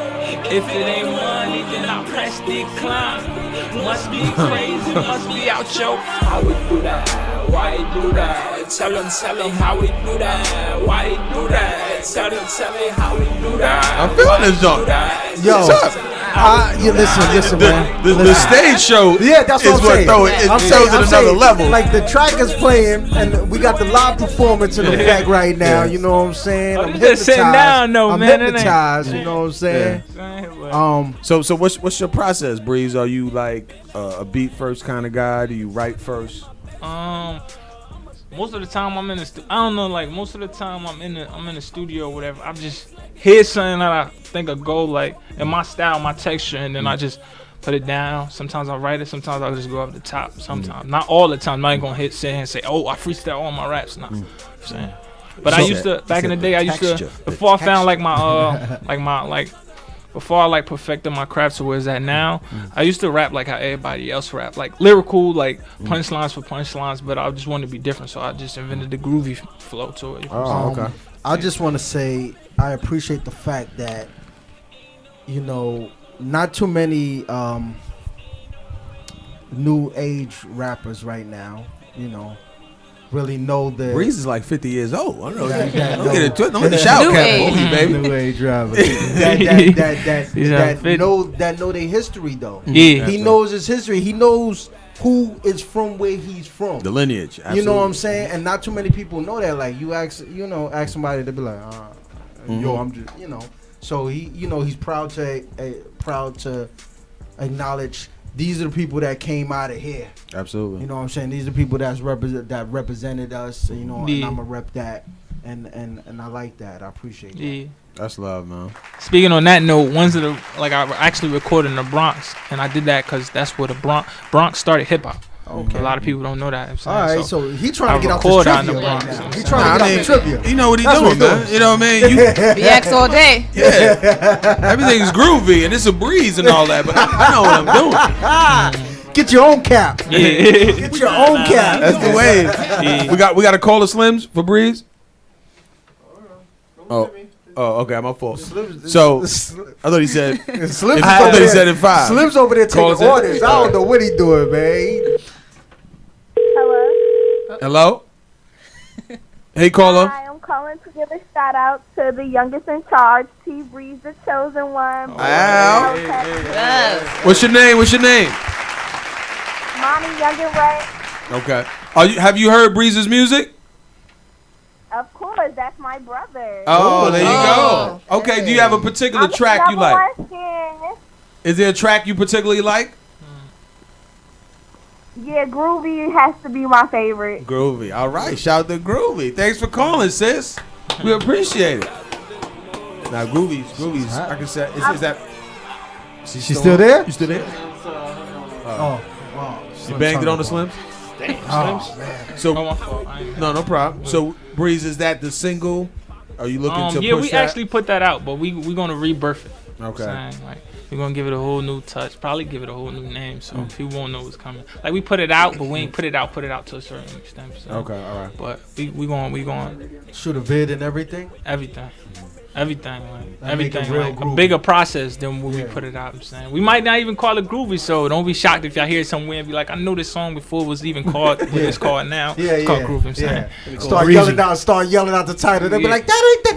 If it ain't money, then I press decline. Must be crazy, must be out yo. How we do that? Why he do that? Tell him how we do that. Why he do that? Tell him how we do that. I'm feeling this joint. Yo, what's up? you listen, man. The stage show that's is what I'm saying. It shows at another level. Like the track is playing, and we got the live performance in effect right now. You know what I'm saying? I'm just sitting down, though, I'm man. hypnotized. You know what I'm saying? So what's your process, Breeze? Are you like a beat first kind of guy? Do you write first? Most of the time I'm in the I don't know, like most of the time I'm in the studio or whatever. I just hear something that I think will go like in my style, my texture, and then I just put it down. Sometimes I write it, sometimes I'll just go up the top. Sometimes, not all the time. I ain't gonna sit here and say, "Oh, I freestyle all my raps." Nah, I'm saying. But I used to back in the day. I used to before I found like my before I like perfected my craft to where it's at now, I used to rap like how everybody else rap, like lyrical, like punchlines for punchlines, but I just wanted to be different, so I just invented the groovy flow to it. You know okay. I just want to say I appreciate the fact that, you know, not too many new age rappers right now, you know, really know the Breeze is like 50 years old. I don't know. Don't get into it. Don't the let the shout cap for me, baby. New age rapper. that know their history though. Yeah, he knows his history. He knows who is from where he's from. The lineage. Absolutely. You know what I'm saying? And not too many people know that. Like you ask somebody, they'll be like, yo, I'm just, you know. So he, you know, he's proud to acknowledge. These are the people that came out of here. Absolutely. You know what I'm saying? These are the people that represented us. You know, and I'ma rep that, and I like that. I appreciate that. Yeah. That's love, man. Speaking on that note, ones of the I actually recorded in the Bronx, and I did that because that's where the Bronx started hip hop. Okay. A lot of people don't know that. All right, so he trying to get out the trivia right now. He trying to get out the trivia. You know what he's doing, man. You know what I mean? BX all day. Yeah. Everything's groovy, and it's a breeze and all that, but I know what I'm doing. Get your own cap. Yeah. Get your own cap. That's the way. Yeah. We got to call the Slims for Breeze. Oh, okay, my fault. So I thought he said. Slim's I thought he said it 5. Slim's over there taking orders. I don't know what he doing, man. Hello. Hey, caller. Hi, I'm calling to give a shout out to the youngest in charge, T Breeze, the Choosen One. Wow. Yes. What's your name? Mommy, Young and Ray. Okay. Have you heard Breeze's music? Of course, that's my brother. Oh, there you go. Okay, do you have a particular track you like? Is there a track you particularly like? Yeah, Groovy has to be my favorite. Groovy. All right. Shout out to Groovy. Thanks for calling, sis. We appreciate it. Now, Groovy's. I can say, is that? She's still there? You still there? Wow. You banged it on the Slims? Damn, Oh, man. So, my fault. no problem. So, Breeze, is that the single? Are you looking to push yeah, we that? actually put that out, but we're gonna rebirth it. Okay. Like, we're gonna give it a whole new touch, probably give it a whole new name, so people won't know what's coming. Like we put it out, but we ain't put it out to a certain extent. So. Okay, all right. But we going shoot a vid and everything. Everything, like That make it everything, real like a groovy. bigger process than when we put it out. I'm saying we might not even call it groovy, so don't be shocked if y'all hear it somewhere and be like, I know this song before it was even called what it's called now. It's called groovy. I'm saying. Start yelling out the title. They'll be like, that ain't the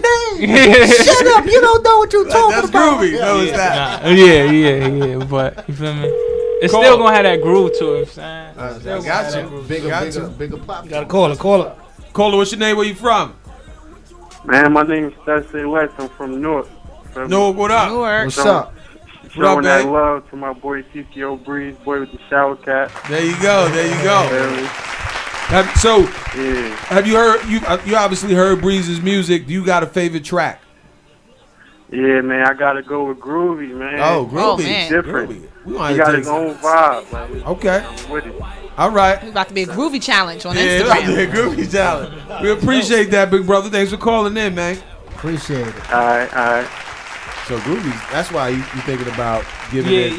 name. Shut up, you don't know what you're talking That's about. Groovy. No, it's that. Yeah. But you feel me? It's still gonna have that groove to it. Saying. I got you. Bigger pop. You got a caller. Caller. Caller, what's your name? Where you from? Man, my name is Thursday West. I'm from Newark. Newark, what up? What's up? Showing that love to my boy TCO Breeze, boy with the shower cap. There you go. There you go. Have you heard? You obviously heard Breeze's music. Do you got a favorite track? Yeah, man, I gotta go with Groovy, man. Oh, Groovy. It's different. Groovy. He got his own vibe, man. Okay. I'm with it. All right. It's about to be a groovy challenge on Yeah, Instagram. Groovy challenge. We appreciate that, big brother. Thanks for calling in, man. Appreciate it. All right. So Groovy, that's why you thinking about giving it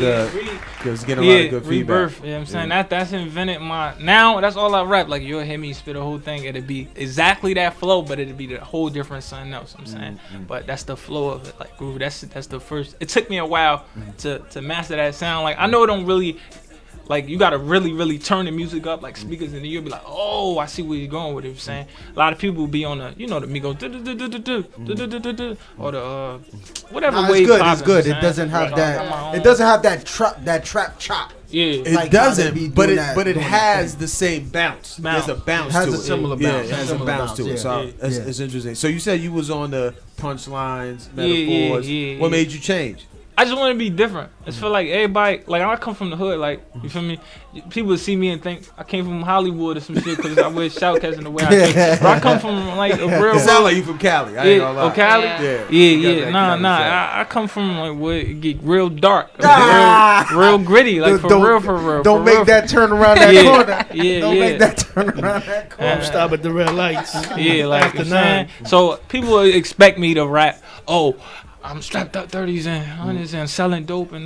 because getting a lot of good feedback. Rebirth, you know what I'm saying? That's invented now that's all I rap. Like you'll hear me spit a whole thing, it'll be exactly that flow, but it'll be the whole different something else, I'm saying. But that's the flow of it, like Groovy, that's the first. It took me a while to master that sound. Like I know it don't really, like you gotta really turn the music up, like speakers, and then you'll be like, oh, I see where you're going with it. You're saying a lot of people be on the, the Migos, or the whatever way. It's good. It doesn't have that. It doesn't have that trap chop. Yeah, it doesn't, but it has the same bounce. There's a bounce to it. Has a similar bounce. Yeah, it has a bounce to it. So it's interesting. So you said you was on the punchlines, metaphors. What made you change? I just want to be different. I just feel like everybody, like I come from the hood, like you feel me. People see me and think I came from Hollywood or some shit because I wear shoutcasts in the way I think. But I come from like a real. It sound like you from Cali. I ain't gonna lie. Oh, Cali? Yeah. Nah. I come from like where it get real dark, real gritty, like for real. Don't make that turn around that corner. Don't make that turn around that corner. Don't stop at the red lights. Yeah, like after 9. So people expect me to rap. Oh, I'm strapped up 30s and 100s and selling dope and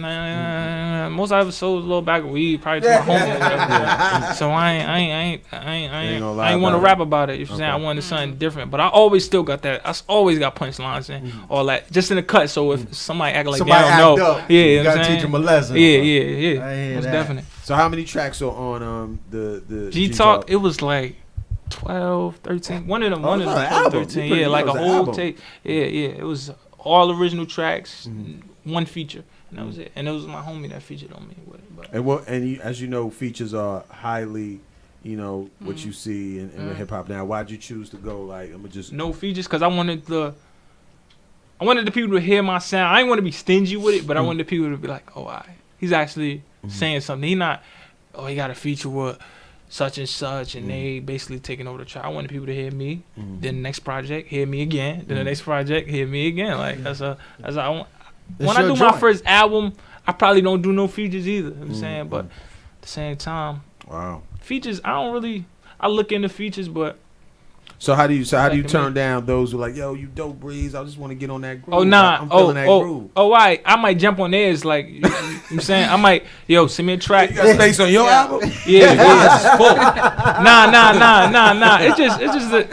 most I ever sold was a little bag of weed, probably to my homie or whatever. So I ain't want to rap about it. You know what I'm saying? I wanted something different, but I always still got that. I always got punchlines and all that, just in the cut. So if somebody act like they don't know, you gotta teach them a lesson. Yeah, most definitely. So how many tracks are on the G Talk? It was like 12, 13. One of them 12, 13. Yeah, like a whole tape. Yeah. It was all original tracks, one feature, and that was it. And it was my homie that featured on me with it. But. As you know, features are highly, what you see in hip hop now. Why'd you choose to go like I'm just no features? Because I wanted the people to hear my sound. I didn't want to be stingy with it, but I wanted the people to be like, oh, he's actually saying something. He not, he got a feature with such and such, and they basically taking over the track. I wanted people to hear me. Then the next project, hear me again. Then the next project, hear me again. Like that's I want. When I do my first album, I probably don't do no features either. You know what I'm saying, but at the same time, features. I look into features, but. So how do you turn down those who are like, yo, you dope, Breeze? I just want to get on that groove. Oh nah, I'm feeling that groove. I might jump on theirs, like you know what I'm saying. I might, send me a track. You got space on your album? Yeah, it's full. Nah.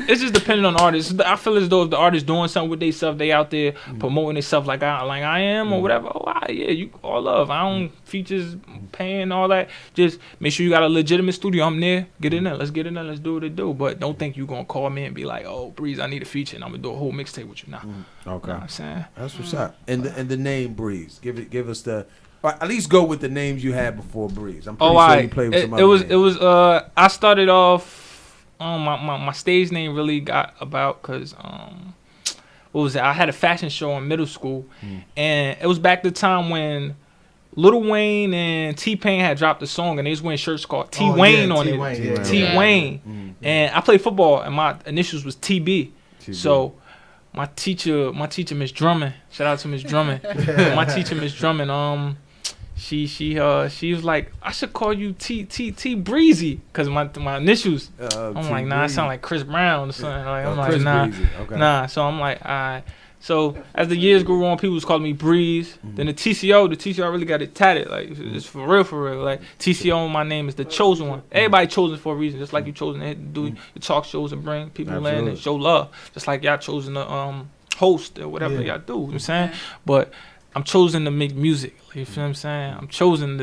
It's just depending on the artist. I feel as though if the artist doing something with themselves, they out there promoting themselves like I am or whatever. You all love. I don't features, paying all that. Just make sure you got a legitimate studio. I'm there. Get in there. Let's get in there. Let's do what they do. But don't think you gonna call me and be like, oh, Breeze, I need a feature and I'm gonna do a whole mixtape with you now. Okay. You know what I'm saying? That's what's up. And the name Breeze. Give us the at least go with the names you had before Breeze. I'm pretty sure you played with some other names. It was I started off my stage name really got about because what was it? I had a fashion show in middle school and it was back the time when Lil Wayne and T-Pain had dropped a song and they was wearing shirts called T-Wayne on it. T-Wayne. And I played football and my initials was TB. So my teacher Miss Drummond, shout out to Miss Drummond. My teacher Miss Drummond, she was like, I should call you T Breezy because my initials. I'm like, nah, I sound like Chris Brown or something. Like I'm like, nah. So I'm like, alright. So as the years grew on, people was calling me Breeze. Then the TCO really got it tatted. Like it's for real. Like TCO, my name is the Choosen One. Everybody chosen for a reason, just like you chosen to do your talk shows and bring people in and show love. Just like y'all chosen to host or whatever y'all do. You know what I'm saying? But I'm chosen to make music. Like, you feel what I'm saying? I'm chosen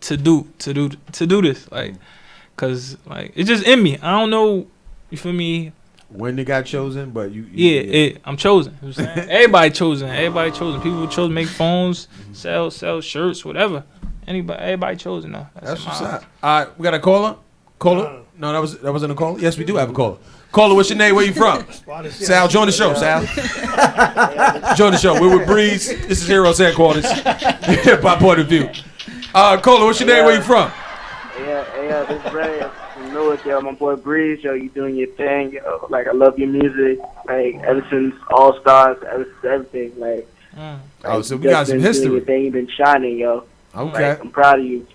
to do this. Like, cause like it's just in me. I don't know. You feel me? When they got chosen, but you I'm chosen. You know what I'm saying? Everybody chosen. People chosen to make phones, sell shirts, whatever. everybody chosen though. That's what's up. All right, we got a caller. Caller? No, that wasn't a caller. Yes, we do have a caller. Caller, what's your name? Where you from? Sal, join the show, Sal. Join the show. We're with Breeze. This is Heroes Headquarters. By point of view. Caller, what's your name? Where you from? Yeah, this is Ray from Newark, yo. My boy Breeze, yo, you doing your thing, yo. Like, I love your music. Like, ever since All Stars, ever since everything, like. So we got some history. Your thing, you've been shining, yo. Okay. Like, I'm proud of you.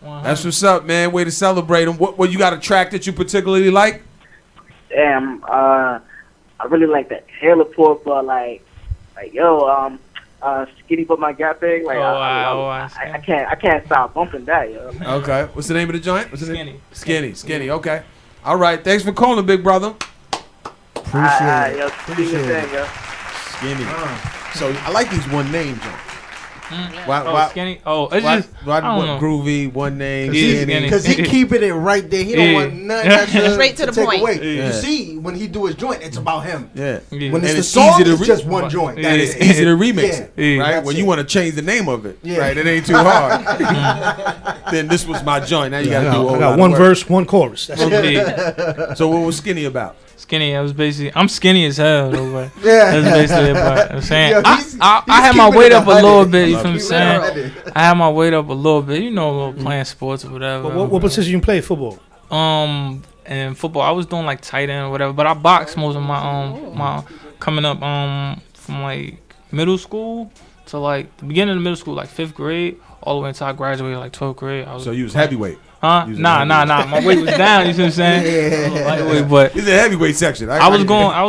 That's what's up, man. Way to celebrate them. What you got a track that you particularly like? Damn, I really like that Halo Port, but like, yo, Skinny But My Gap thing. Like, I can't stop bumping that, yo. Okay. What's the name of the joint? What's the Skinny. Name? Skinny. Okay. All right. Thanks for calling, big brother. Appreciate it. Appreciate it. Yo. Skinny. So I like these one name joints. Why, Skinny? Oh, it's just I don't know. Groovy, one name, because he keeping it right there. He don't want nothing extra straight to the take point. Away. Yeah. You see, when he do his joint, it's about him. Yeah. When it's And the song, easy to it's just one joint. And it's easy to remix it, Yeah. right? That's When it. you want to change the name of it, Yeah. right? It ain't too hard. Then this was my joint. Now you got to do a whole I lot got of one work. verse, one chorus. That's it. So what was Skinny about? Skinny, I was basically, I'm skinny as hell, though, but Yeah. that's basically it. But I'm saying, Yo, I had my weight up a little bit, you know what I'm saying? I had my weight up a little bit, you know, playing sports or whatever. But what position you play football? In football, I was doing like tight end or whatever, but I boxed most of my coming up from like middle school to like the beginning of middle school, like 5th grade, all the way until I graduated like 12th grade. So you was heavyweight? Huh? Nah. My weight was down. You see what I'm saying? Lightweight, but it's a heavyweight section. I was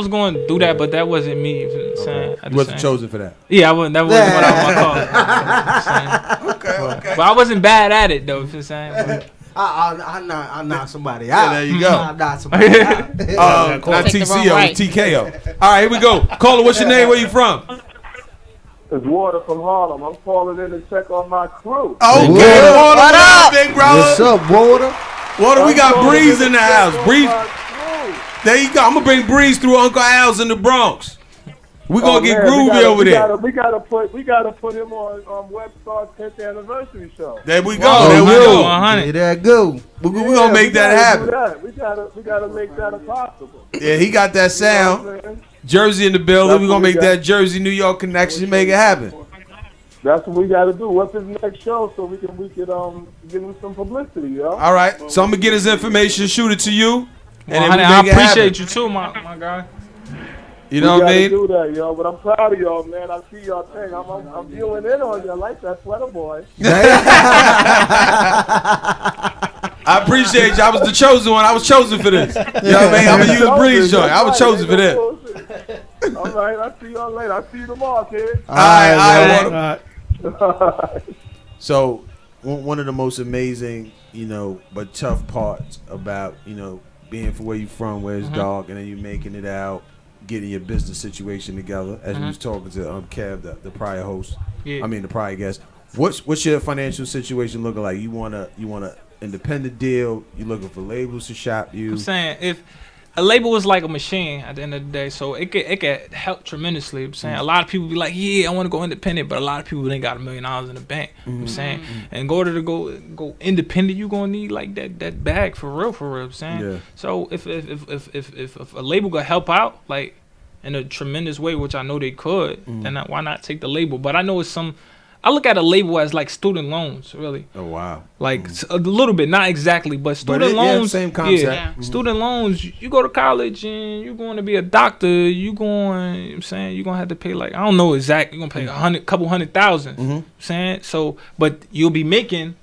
going to do that, but that wasn't me. You know what I'm saying? You wasn't chosen for that. Yeah, I wasn't. That wasn't what I was called. Okay. But I wasn't bad at it though. You know what I'm saying? I knock somebody out. Yeah, there you go. I knock somebody out. Not TCO, TKO. All right, here we go. Caller, what's your name? Where you from? It's Water from Harlem. I'm calling in to check on my crew. Okay, Water, what up, big brother? What's up, Water? Water, we got Breeze in the house. Breeze. There you go. I'm gonna bring Breeze through Uncle Al's in the Bronx. We're gonna get groovy over there. We gotta put him on Webstar's 10th anniversary show. There we go. There we go. There go. We're gonna make that happen. We gotta make that possible. Yeah, he got that sound. Jersey in the building. We're gonna make that Jersey New York connection. Make it happen. That's what we gotta do. What's his next show so we could give him some publicity, yo? All right. So I'm gonna get his information, shoot it to you, and then we I make it appreciate happen. you too, my guy. You know what I mean? Do that, yo. But I'm proud of y'all, man. I see y'all thing. I'm viewing in on you. I like that sweater boy. I appreciate you. I was the chosen one. I was chosen for this. You know what I mean? I'm gonna use Breeze joint. I was chosen for this. All right. I'll see y'all later. I'll see you tomorrow, kid. All right. All So, one of the most amazing, but tough parts about, being from where you from, where it's dark, and then you making it out, getting your business situation together. As we was talking to Kev, the prior host. Yeah. I mean, the prior guest. What's your financial situation looking like? You want a independent deal? You looking for labels to shop you? I'm saying if a label is like a machine at the end of the day, so it could help tremendously. I'm saying a lot of people be like, yeah, I want to go independent, but a lot of people ain't got $1 million in the bank. I'm saying, and in order to go independent, you gonna need like that bag for real. I'm saying, Yeah. so if a label could help out like in a tremendous way, which I know they could, then why not take the label? But I know it's I look at a label as like student loans, really. Oh wow! Like a little bit, not exactly, but student loans. Same concept. Yeah. Student loans. You go to college and you're going to be a doctor. You're going to have to pay like I don't know exactly. You're gonna pay couple $100,000. Saying so, but you'll be making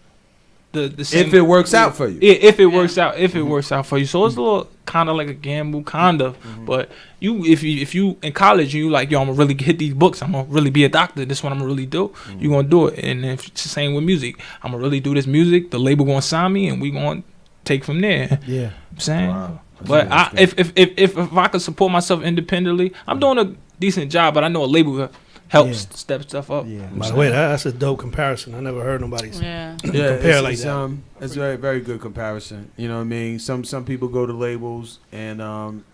the same if it works out for you. Yeah, if it works out, it works out for you. So it's a little kind of like a gamble, kind of. But if you in college, you like, yo, I'm gonna really hit these books. I'm gonna really be a doctor. This is what I'm gonna really do. You gonna do it. And if it's the same with music, I'm gonna really do this music. The label gonna sign me, and we gonna take from there. Yeah, I'm saying. Wow. But if I could support myself independently, I'm doing a decent job. But I know a label helps step stuff up. Yeah. By the way, that's a dope comparison. I never heard nobody compare like that. It's a very, very good comparison. You know what I mean? Some people go to labels and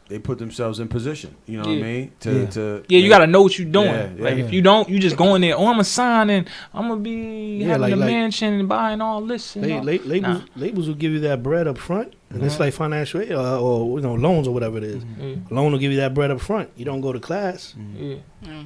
they put themselves in position. You know what I mean? You gotta know what you're doing. If you don't, you just go in there. Oh, I'm gonna sign and I'm gonna be having a mansion and buying all this. Labels will give you that bread up front, and it's like financial aid or loans or whatever it is. A loan will give you that bread up front. You don't go to class.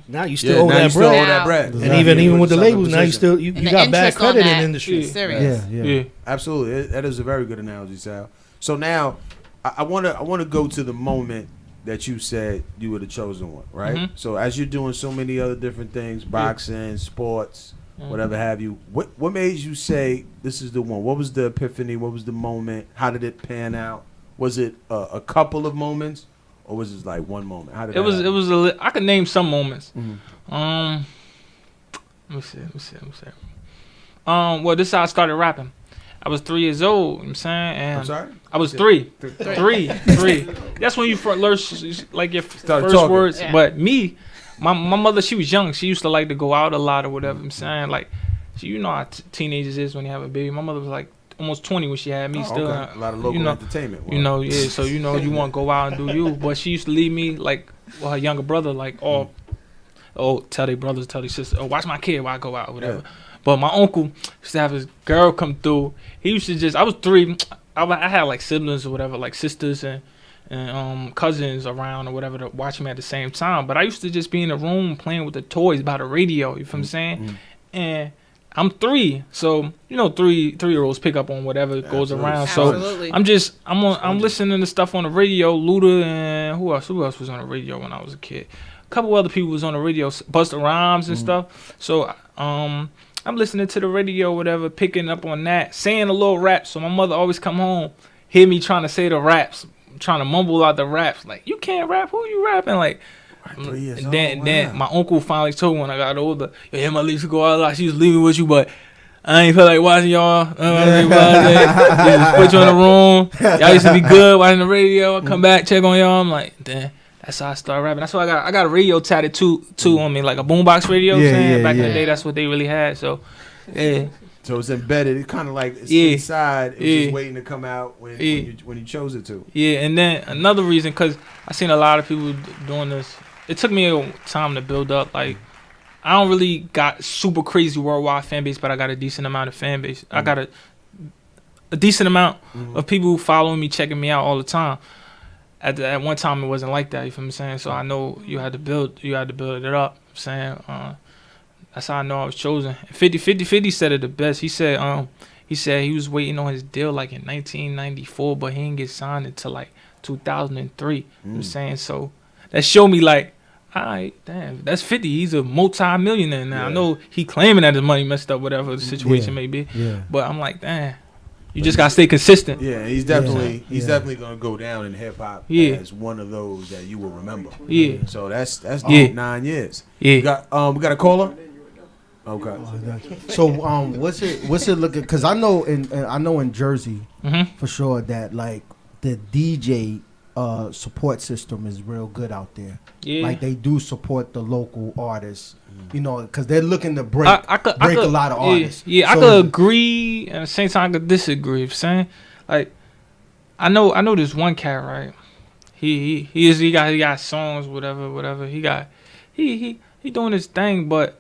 Now you still owe that bread. And even with the labels, now you still you got bad credit in the industry. Yeah. Absolutely. That is a very good analogy, Sal. So now, I want to go to the moment that you said you were the chosen one, right? Mm-hmm. So as you're doing so many other different things, boxing, sports, whatever have you, what made you say this is the one? What was the epiphany? What was the moment? How did it pan out? Was it a couple of moments, or was it like one moment? How did it was I could name some moments. Let me see. Well, this is how I started rapping. I was 3 years old, you know what I'm saying? And I'm sorry? I was three. That's when you learn like your first talking. words. Yeah. But me, my mother, she was young. She used to like to go out a lot or whatever, I'm saying? Like, you know how teenagers is when you have a baby. My mother was like almost 20 when she had me. A lot of local entertainment. Wow. So you want to go out and do you. But she used to leave me, like, her younger brother, like, tell their brothers, tell their sisters, watch my kid while I go out or whatever. Yeah. But my uncle used to have his girl come through. He used to I was 3. I had like siblings or whatever, like sisters and cousins around or whatever to watch me at the same time. But I used to just be in the room playing with the toys by the radio. You feel what I'm saying? And I'm 3, so 3-year-olds pick up on whatever goes around. So I'm listening to stuff on the radio. Luda and who else was on the radio when I was a kid? A couple other people was on the radio, Busta Rhymes and stuff. So I'm listening to the radio, whatever, picking up on that, saying a little rap. So my mother always come home, hear me trying to say the raps, trying to mumble out the raps. Like, you can't rap. Who you rapping? Like, and then my uncle finally told me when I got older, yeah, my leaves go out a lot. She was leaving with you, but I ain't feel like watching y'all. Just put you in the room. Y'all used to be good watching the radio. I come back, check on y'all. I'm like, damn. That's how I started rapping. That's why I got a radio tatted too on me, like a boombox radio. Back in the day, that's what they really had. So, yeah. So it's embedded. It's kind of like it's inside. It's just waiting to come out when you chose it to. Yeah, and then another reason, because I seen a lot of people doing this. It took me a time to build up. Like, I don't really got super crazy worldwide fan base, but I got a decent amount of fan base. I got a decent amount of people following me, checking me out all the time. At one time, it wasn't like that. You feel me saying? So I know you had to build it up. I'm saying that's how I know I was chosen. 50 said it the best. He said he was waiting on his deal like in 1994, but he didn't get signed until like 2003. You know what I'm saying? So that showed me like, all right, damn, that's 50. He's a multi-millionaire now. I know he claiming that his money messed up, whatever the situation may be. Yeah. But I'm like, damn. You just gotta stay consistent. Yeah, he's definitely gonna go down in hip hop as one of those that you will remember. Yeah. So that's 9 years. Yeah. We got a caller. Okay. So what's it looking? Because I know in Jersey for sure that like the DJ support system is real good out there. Yeah. Like they do support the local artists. Because they're looking to break a lot of artists. Yeah, so I could agree, and at the same time I could disagree. I'm saying, like, I know this one cat, right? He got songs, whatever. He doing his thing, but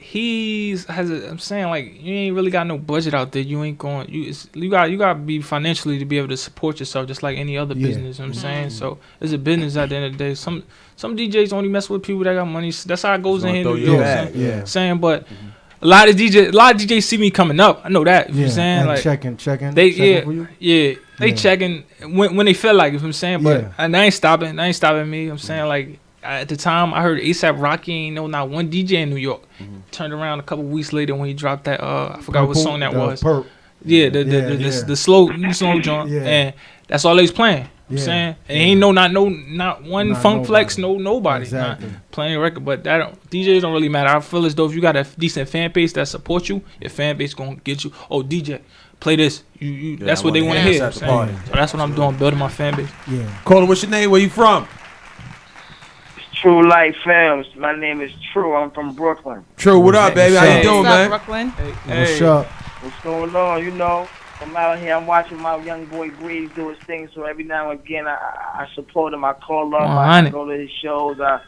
I'm saying, like, you ain't really got no budget out there. You ain't going. You got to be financially to be able to support yourself, just like any other business. You know what I'm saying, so it's a business at the end of the day. Some DJs only mess with people that got money. That's how it goes in here. Saying, but a lot of DJs see me coming up. I know that. You know what I'm saying, like checking. They checking when they feel like. You know what I'm saying, but and they ain't stopping. They ain't stopping me. You know what I'm saying, like. At the time, I heard A$AP Rocky ain't know not one DJ in New York. Turned around a couple weeks later when he dropped that. I forgot what song that was. The slow joint, and that's all they was playing. You know what I'm saying, and ain't not one Funk Flex, nobody playing a record. But DJs don't really matter. I feel as though if you got a decent fan base that supports you, your fan base gonna get you. Oh, DJ, play this. That's what they want to hear. So that's what I'm doing, building my fan base. Yeah. Caller, what's your name? Where you from? True Life Films. My name is True. I'm from Brooklyn. True, what up, baby? How you doing, man? Brooklyn? What's up? What's going on? I'm out here. I'm watching my young boy Breeze do his thing. So every now and again, I support him. I call up. I go to his shows. I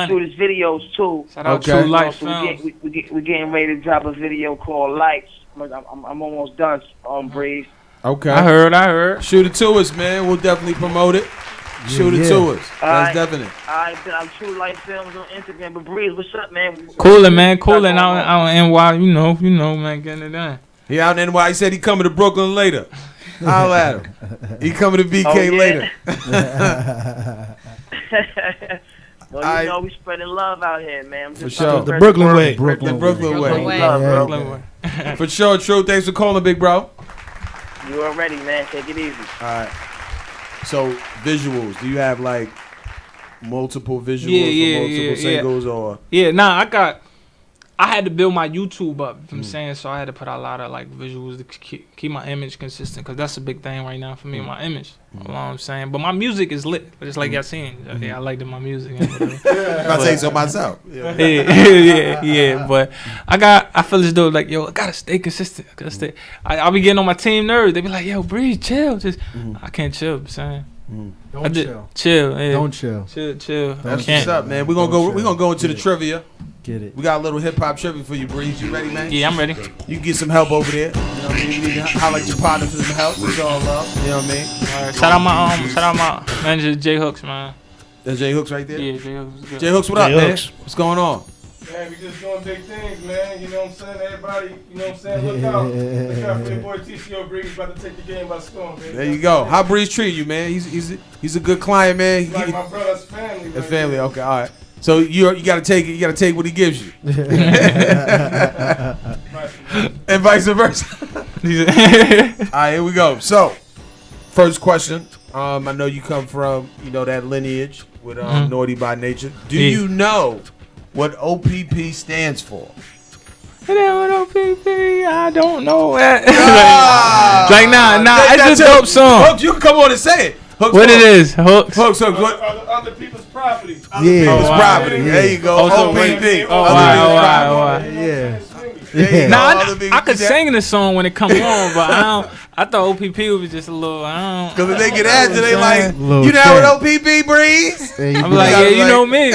shoot his videos too. Shout out True Life Films. We're getting ready to drop a video called Lights. I'm almost done on Breeze. Okay. I heard. Shoot it to us, man. We'll definitely promote it. Shoot it to us. That's definite. I'm True Life Films on Instagram. But Breeze, what's up, man? Coolin', man. Coolin' out in NY. You know, man. Getting it done. He out in NY. He said he coming to Brooklyn later. Holla at him. He coming to BK later. Well, you know we spreading love out here, man. For sure. The Brooklyn way. Brooklyn way. Brooklyn way. For sure, True. Thanks for calling, big bro. You already, man. Take it easy. All right. So, visuals. Do you have, like, multiple visuals for multiple singles? Or? Yeah, nah, I had to build my YouTube up, you know what I'm saying? So I had to put out a lot of like visuals to keep my image consistent, because that's a big thing right now for me, my image. You know what I'm saying? But my music is lit. But it's like y'all seen. Yeah, I like my music. I'll say so myself. Yeah. But I feel as though like, yo, I gotta stay consistent. I'll be getting on my team nerves. They be like, yo, Breeze, chill. I can't chill, you know what I'm saying? Don't chill. Chill, yeah. Don't chill. Chill. That's what's up, man. We're gonna go into the trivia. Get it. We got a little hip hop trivia for you, Breeze. You ready, man? Yeah, I'm ready. You can get some help over there. You know what I mean? You need to holler at your partner for some help. It's all love. You know what I mean? Right, shout out my manager J Hooks, man. That's J Hooks right there? Yeah, J Hooks. J Hooks, what up, man? What's going on? Man, we just doing big things, man. You know what I'm saying? Everybody, you know what I'm saying? Look out. Look out for your boy TCO. Breeze about to take the game by storm, man. There you go. How Breeze treat you, man? He's a good client, man. He's like my brother's family. The family, okay, all right. So you gotta take it. You gotta take what he gives you, and vice versa. All right, here we go. So, first question. I know you come from that lineage with Naughty by Nature. Do you know what OPP stands for? OPP, I don't know. Like it's a dope song. Hooks, you can come on and say it. Hooks, what it is? Hooks. Other people's property. Other people's property. There you go. OPP. Yeah. Nah, I could sing the song when it come on, but I thought OPP was just a little. Because if they get after, they like, you know what OPP, Breeze? I'm like, yeah, you know me.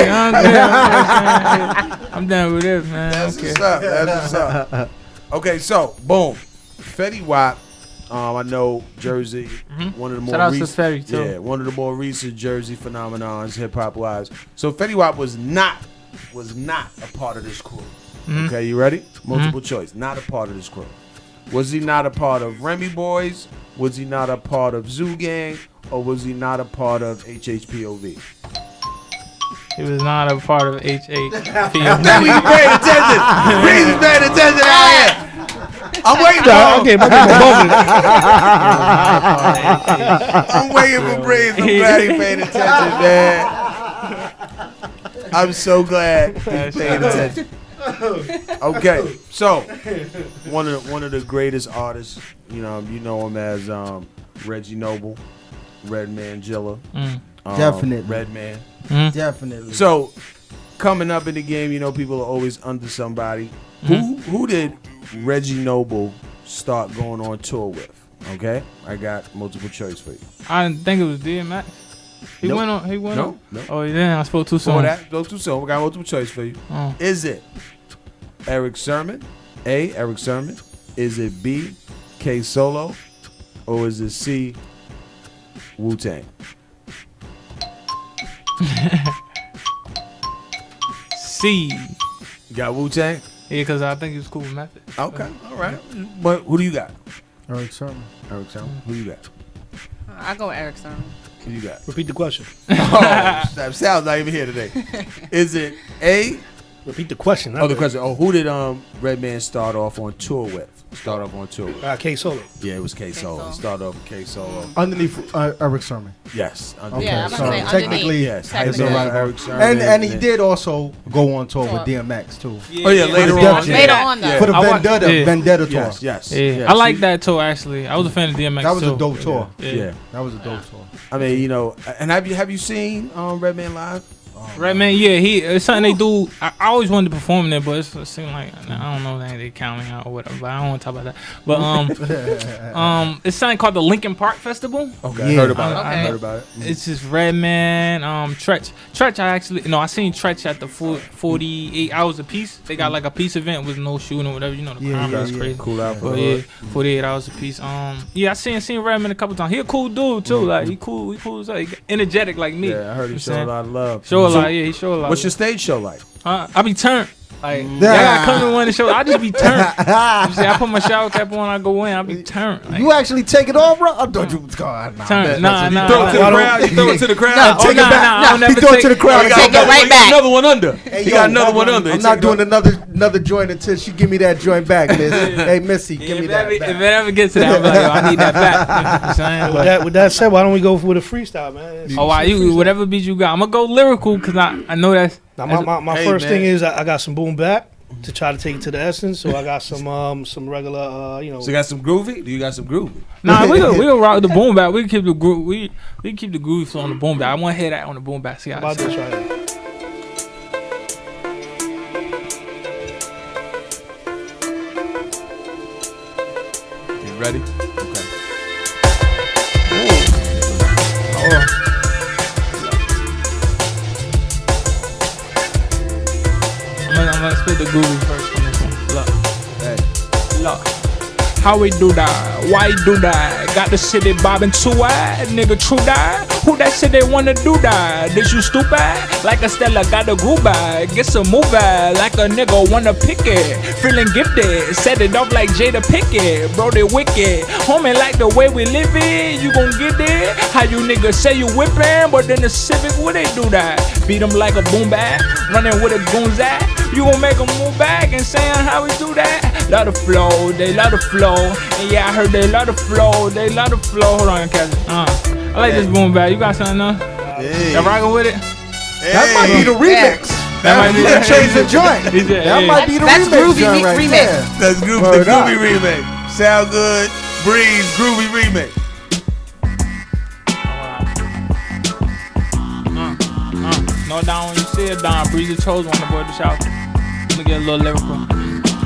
I'm done with this, man. That's what's up. That's what's up. Okay, so boom, Fetty Wap. I know Jersey, one of the more recent, one of the more recent Jersey phenomenons, hip hop wise. So Fetty Wap was not a part of this crew. Okay, you ready? Multiple choice. Not a part of this crew. Was he not a part of Remy Boys? Was he not a part of Zoo Gang? Or was he not a part of HHPOV? He was not a part of HHPOV. Now we paying attention. Breeze is paying attention out here. I'm waiting for I'm waiting for Breeze. I'm glad he paid attention, man. I'm so glad he paid attention. Okay, so one of the greatest artists, you know him as Reggie Noble, Redman Jilla, definitely Redman, definitely. So coming up in the game, people are always under somebody. Who did Reggie Noble start going on tour with? Okay, I got multiple choice for you. I didn't think it was DMX. He went on. No. Oh, yeah, I spoke too soon. Spoke too soon. We got multiple choice for you. Is it Eric Sermon? A, Eric Sermon. Is it B, K Solo? Or is it C, Wu-Tang? C. You got Wu-Tang? Yeah, because I think he was cool with Method. Okay, all right. But who do you got? Eric Sermon. Eric Sermon. Who you got? I go with Eric Sermon. Who you got? Repeat the question. Sal's not even here today. Is it A? Repeat the question. The question. Who did Redman start off on tour with? K Solo. Yeah, it was K Solo. He started off with K Solo. Underneath Eric Sermon. Yes. Okay. Yeah, so technically, yes. Eric Sermon. And he did also go on tour with DMX too. Yeah, later on. Later on, though. For the Vendetta tour. Yes. I like that tour actually. I was a fan of DMX. That was a dope tour. Yeah. That was a dope tour. I mean, and have you seen Redman live? Redman, yeah, it's something they do. I always wanted to perform there, but it seemed like I don't know if they count me out or whatever. But I don't want to talk about that. But it's something called the Lincoln Park Festival. Okay, I heard about it. I heard about it. It's just Redman, Tretch. I seen Tretch at the 48 hours a piece. They got like a peace event with no shooting or whatever. You know, the crime is crazy. Cool out for but yeah, 48 hours a piece. I seen Redman a couple times. He a cool dude too. Like he cool. He energetic like me. Yeah, I heard he show a lot of love. He show a lot. What's your stage show like? I be turned. Like, I gotta come to one of the shows. I just be turned. You see, I put my shower cap on, I go in, I be turned. Like, you actually take it off, bro? I thought you was going. Turn. Nah. You throw it to the crowd. You throw it to the crowd. Take it back. You throw it to the crowd. Take it right back. Another one under. He got another one under. I'm not doing another joint until she give me that joint back, Miss. Hey, Missy, give me that back. If it ever gets to that, I'm like, yo, I need that back. With that said, why don't we go with a freestyle, man? Whatever beat you got. I'm gonna go lyrical because I know that's. Now my first thing is I got some boom bap to try to take it to the essence. So I got some regular So you got some groovy? Do you got some groovy? Nah, we gonna rock the boom bap. We can keep the groove. We can keep the groove flow on the boom bap. I want to hear that on the boom bap. See how about this right here. You ready? Okay. I'm gonna spit the groovy first on this one. Look. How we do that? Why do that? Got the city bobbing too wide, nigga, true that? Who that shit they wanna do that? Did you stupid? Like a Stella got a groove bag. Get some move bag, like a nigga wanna pick it. Feeling gifted, set it off like Jada Pickett. Bro, they wicked. Homie, like the way we live it, you gon' get it. How you niggas say you whippin', but then the Civic, where they do that? Beat them like a boom bag, running with a goons at. You gon' make them move back and saying how we do that? Love the flow, they love the flow. And yeah, I heard they love the flow, they love the flow. Hold on, catch it. I like this boom bag. You got something else? Y'all rockin' with it? That might be the remix. That might be the change the joint. That might be the remix joint right there. That's the groovy remix. Sound good. Breeze groovy remix. No down when you see it down. Breeze the Chosen One, the boy the shout. Let me get a little lyrical.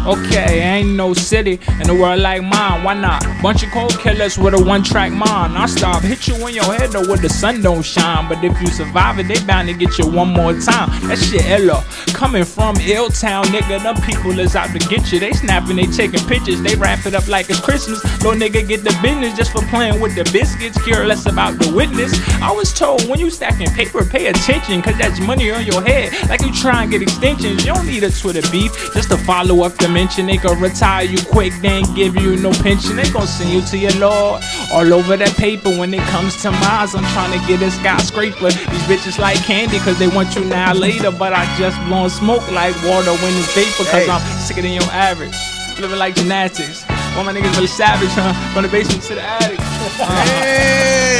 Okay, ain't no city in the world like mine. Why not? Bunch of cold killers with a one-track mind. I stop, hit you in your head though where the sun don't shine. But if you survive it, they bound to get you one more time. That shit ella. Coming from Ill Town, nigga, them people is out to get you. They snapping, they taking pictures, they wrap it up like it's Christmas. Little nigga get the business just for playing with the biscuits. Careless about the witness. I was told when you stacking paper, pay attention, cause that's money on your head. Like you try and get extensions. You don't need a Twitter beef just to follow up the mention. They gon' retire you quick, they ain't give you no pension. They gon' send you to your Lord all over that paper. When it comes to mines, I'm trying to get a skyscraper. These bitches like candy cause they want you now later. But I just blowing smoke like water when it's vapor. Cause I'm sicker than your average. Living like gymnastics. All my niggas really savage, huh? From the basement to the attic.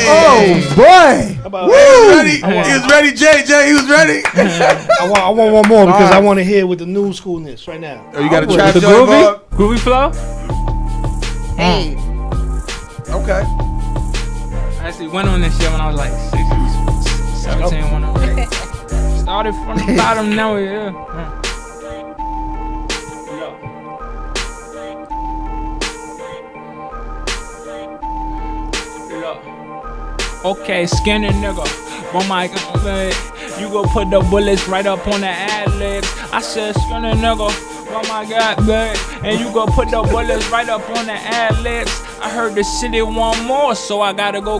Oh boy! Woo! He was ready, JJ. He was ready. I want one more because I want to hear with the new schoolness right now. Oh, you got a trap the groovy flow. Hey. Okay. I actually went on this shit when I was like 17. Went on it. Started from the bottom, now we're here. Okay, skinny nigga, but my god, you go put the bullets right up on the ad libs. I said skinny nigga, oh my god, babe, and you go put the bullets right up on the ad libs. I heard the city want more, so I gotta go.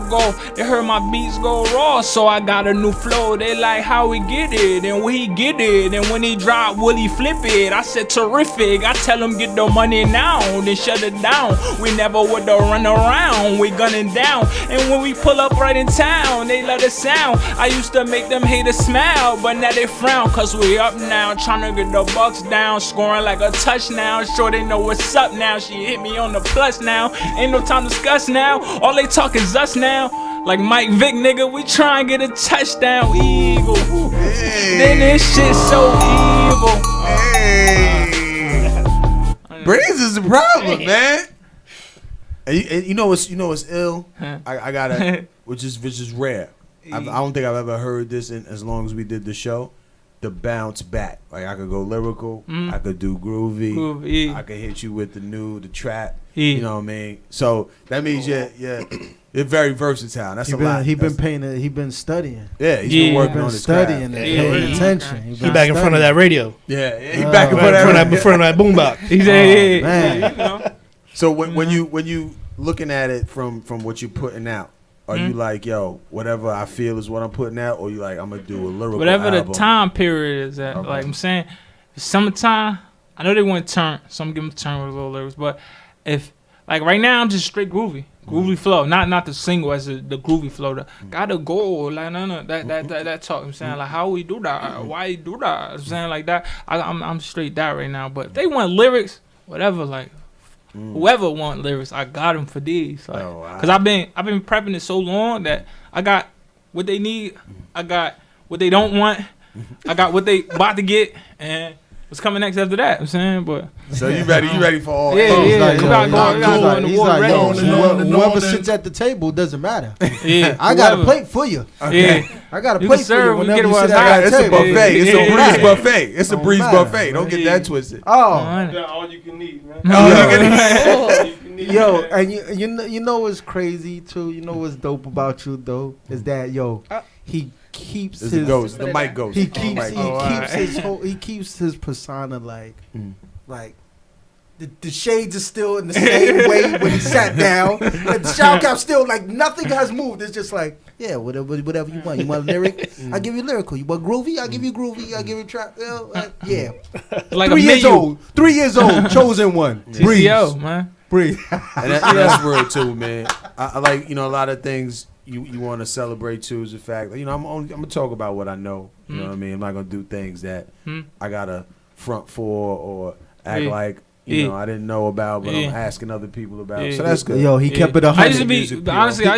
They heard my beats go raw, so I got a new flow. They like how we get it, and when he get it, and when he drop, will he flip it? I said terrific. I tell him get the money now, then shut it down. We never would run around, we gunning down. And when we pull up right in town, they love the sound. I used to make them haters smile, but now they frown, cause we up now, trying to get the bucks down, scoring like a touchdown. Sure they know what's up now. She hit me on the plus now. Ain't no time to discuss now. All they talk is us now. Like Mike Vick, nigga, we try and get a touchdown. Evil. Hey. Then this shit so evil. Hey. Breeze is the problem, man. And you know what's ill? I got a which is rare. I don't think I've ever heard this in as long as we did the show. The bounce back, like I could go lyrical, I could do groovy, I could hit you with the trap. You know what I mean? So that means you're very versatile. That's a lot. He been studying. Yeah, he's been working on his studying and paying attention. He back in front of that radio. Yeah, he back in front of that boombox. He said, man. So when you looking at it from what you're putting out, are you like, yo, whatever I feel is what I'm putting out, or you like, I'm gonna do a lyrical whatever album? the time period is at. Okay. Like I'm saying, summertime, I know they want to turn, so I'm giving them turn with a little lyrics. But if like right now, I'm just straight groovy flow, not the single as the groovy flow. Gotta go like no that talk. I'm saying like how we do that, why you do that. I'm saying like that. I'm straight that right now. But if they want lyrics, whatever like. Whoever want lyrics, I got them for these. Like, cause I've been prepping it so long that I got what they need, I got what they don't want, I got what they about to get, and what's coming next after that. I'm saying, but so you ready for all? Whoever sits at the table doesn't matter. Yeah, I got a plate for you. Okay. Yeah, I got a plate for you. Whenever you sit at the table, it's a buffet. It's a Breeze buffet. It's a Breeze buffet. Don't get that twisted. Oh, all you can eat, man. Yo, and you know what's crazy too? You know what's dope about you though is that he keeps his the mic goes. He keeps his persona like the shades are still in the same way when he sat down, and the shout cap still like nothing has moved. It's just like whatever you want. You want lyric? I give you lyrical. You want groovy? I give you groovy. I give you trap. Yeah. Like 3 years old. 3 years old. Chosen one. Breeze, TCO, man. Breeze. And that's real too, man. I like a lot of things. You want to celebrate too is the fact that I'm gonna talk about what I know. You know what I mean? I'm not gonna do things that I gotta front for or act like I didn't know about, but I'm asking other people about. So that's good. Yo, he kept it 100. I used to be honestly. I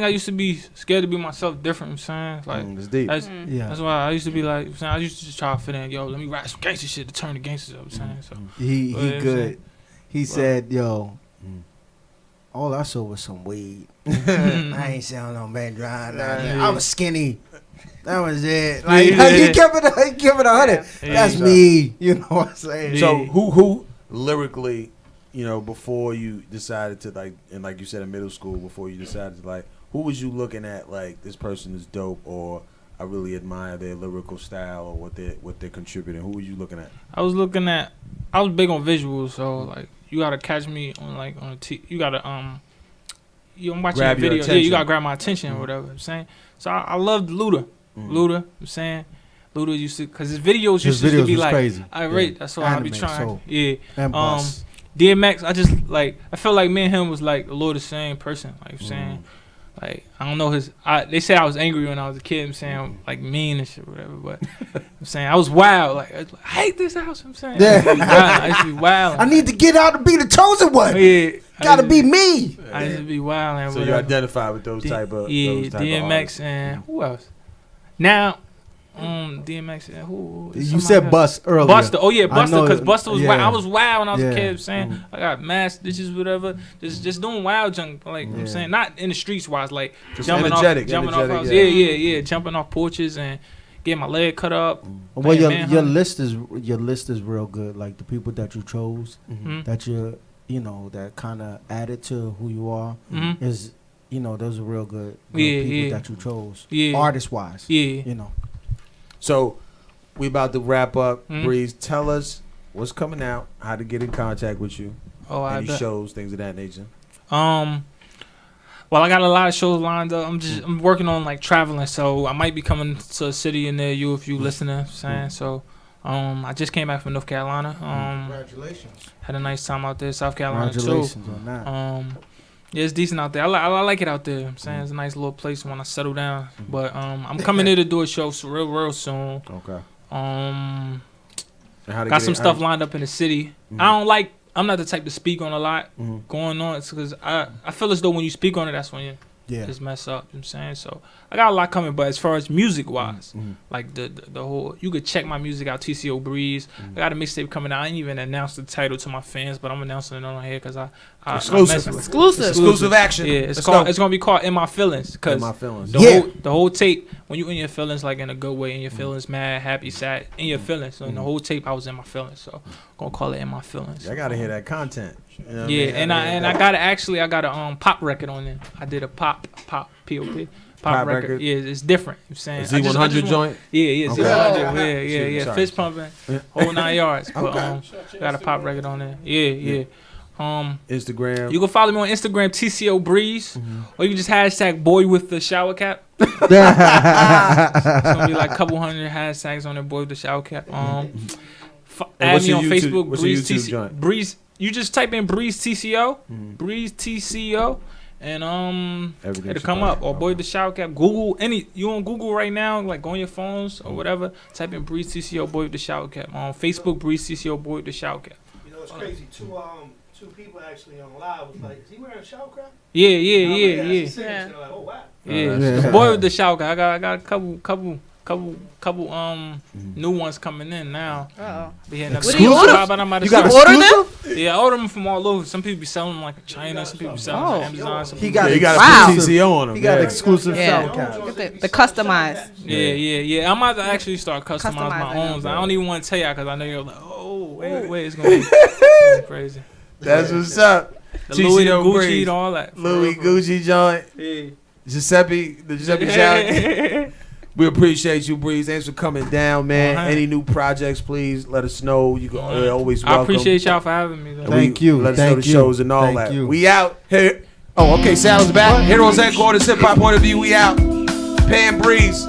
used to be scared to be myself different. I'm saying like it's deep. That's why I used to be like. I'm saying, I used to just try to fit in. Yo, let me rap some gangster shit to turn the gangsters up. I'm saying so. He good. He said, yo. All I saw was some weed. I ain't selling no man dry. I was skinny. That was it. Like he kept it 100. That's me. You know what I'm saying? So who lyrically, before you decided to like you said in middle school, before you decided to like, who was you looking at like this person is dope or I really admire their lyrical style or what they're contributing? Who were you looking at? I was big on visuals, so like. You gotta catch me on you gotta I'm watching a video. Yeah, you gotta grab my attention or whatever. I'm saying. So I loved Luda. Luda. I'm saying. Luda used to because his videos used to be like crazy. That's what I be trying. So. Yeah. And DMX. I felt like me and him was like a little the same person. Like I'm saying. Like I don't know they said I was angry when I was a kid. I'm saying like mean and shit, whatever. But I'm saying I was wild. Like I hate this house. I'm saying I used to be wild. I need to get out and be the chosen one. Yeah, gotta be me. I used to be wild. And so you identify with those type of DMX and who else? Now. DMX and who? You said Bust earlier. Buster. Oh yeah, Buster. Because Buster was wild. I was wild when I was a kid. Saying I got mad stitches, whatever. Just doing wild junk. Like I'm saying, not in the streets wise. Like just jumping off houses. Yeah. Jumping off porches and getting my leg cut up. Well, your list is real good. Like the people that you chose, that that kind of added to who you are is. Those are real good people that you chose. Yeah. Artist wise. Yeah. So, we about to wrap up. Breeze, tell us what's coming out, how to get in contact with you, any shows, things of that nature. Well, I got a lot of shows lined up. I'm working on like traveling, so I might be coming to a city near you if you listening. Saying so. I just came back from North Carolina. Congratulations. Had a nice time out there, South Carolina too. Congratulations on that. Yeah, it's decent out there. I like it out there. I'm saying it's a nice little place when I settle down. But I'm coming here to do a show real soon. Okay. Got some stuff lined up in the city. I'm not the type to speak on a lot going on. It's because I feel as though when you speak on it, that's when you just mess up. You know what I'm saying? So I got a lot coming. But as far as music wise, like the whole, you could check my music out. TCO Breeze. I got a mixtape coming out. I ain't even announced the title to my fans, but I'm announcing it on here because I exclusive action. Yeah, it's gonna be called In My Feelings because the whole tape, when you in your feelings, like in a good way, in your feelings, mad, happy, sad, in your feelings. So in the whole tape, I was in my feelings. So I'm gonna call it In My Feelings. I gotta hear that content. You know I got a pop record on there. I did a pop P-O-P. Pop record. Yeah, it's different. You know what I'm saying? Z100 joint? Yeah, Okay. Z100. Yeah. Fist pumping, whole 9 yards. But got a pop record on there. Yeah. Instagram. You can follow me on Instagram, TCO Breeze, or you can just hashtag boy with the shower cap. It's gonna be like a couple hundred hashtags on there, boy with the shower cap. Add me on Facebook, Breeze TCO. Breeze. You just type in Breeze TCO, Breeze TCO, and it'll come up. Or boy with the shower cap. Google you on Google right now, like go on your phones or whatever. Type in Breeze TCO, boy with the shower cap. On Facebook, Breeze TCO, boy with the shower cap. You know, it's crazy. Two people actually on live was like, is he wearing a shower cap? Yeah. Like, oh wow. Yeah. The boy with the shower cap. I got a couple new ones coming in now. What do you order? You got order them? Yeah, I order them from all over. Some people be selling them like in China. Some people be selling them on Amazon. Some He got a TCO on him. He got exclusive shower cap. The customized. Yeah. I'm about to actually start customizing my own. I don't even want to tell y'all because I know you're like, wait, it's gonna be crazy. That's what's up. The Louis, the Gucci, all that. Louis Gucci joint. Yeah. Giuseppe shout. We appreciate you, Breeze. Thanks for coming down, man. Any new projects, please let us know. You can always welcome. I appreciate y'all for having me. Thank you. Let us know the shows and all that. You. We out here. Oh, okay. Sal's back. Heroes Headquarters, HipHop Point of View. We out. Pan Breeze.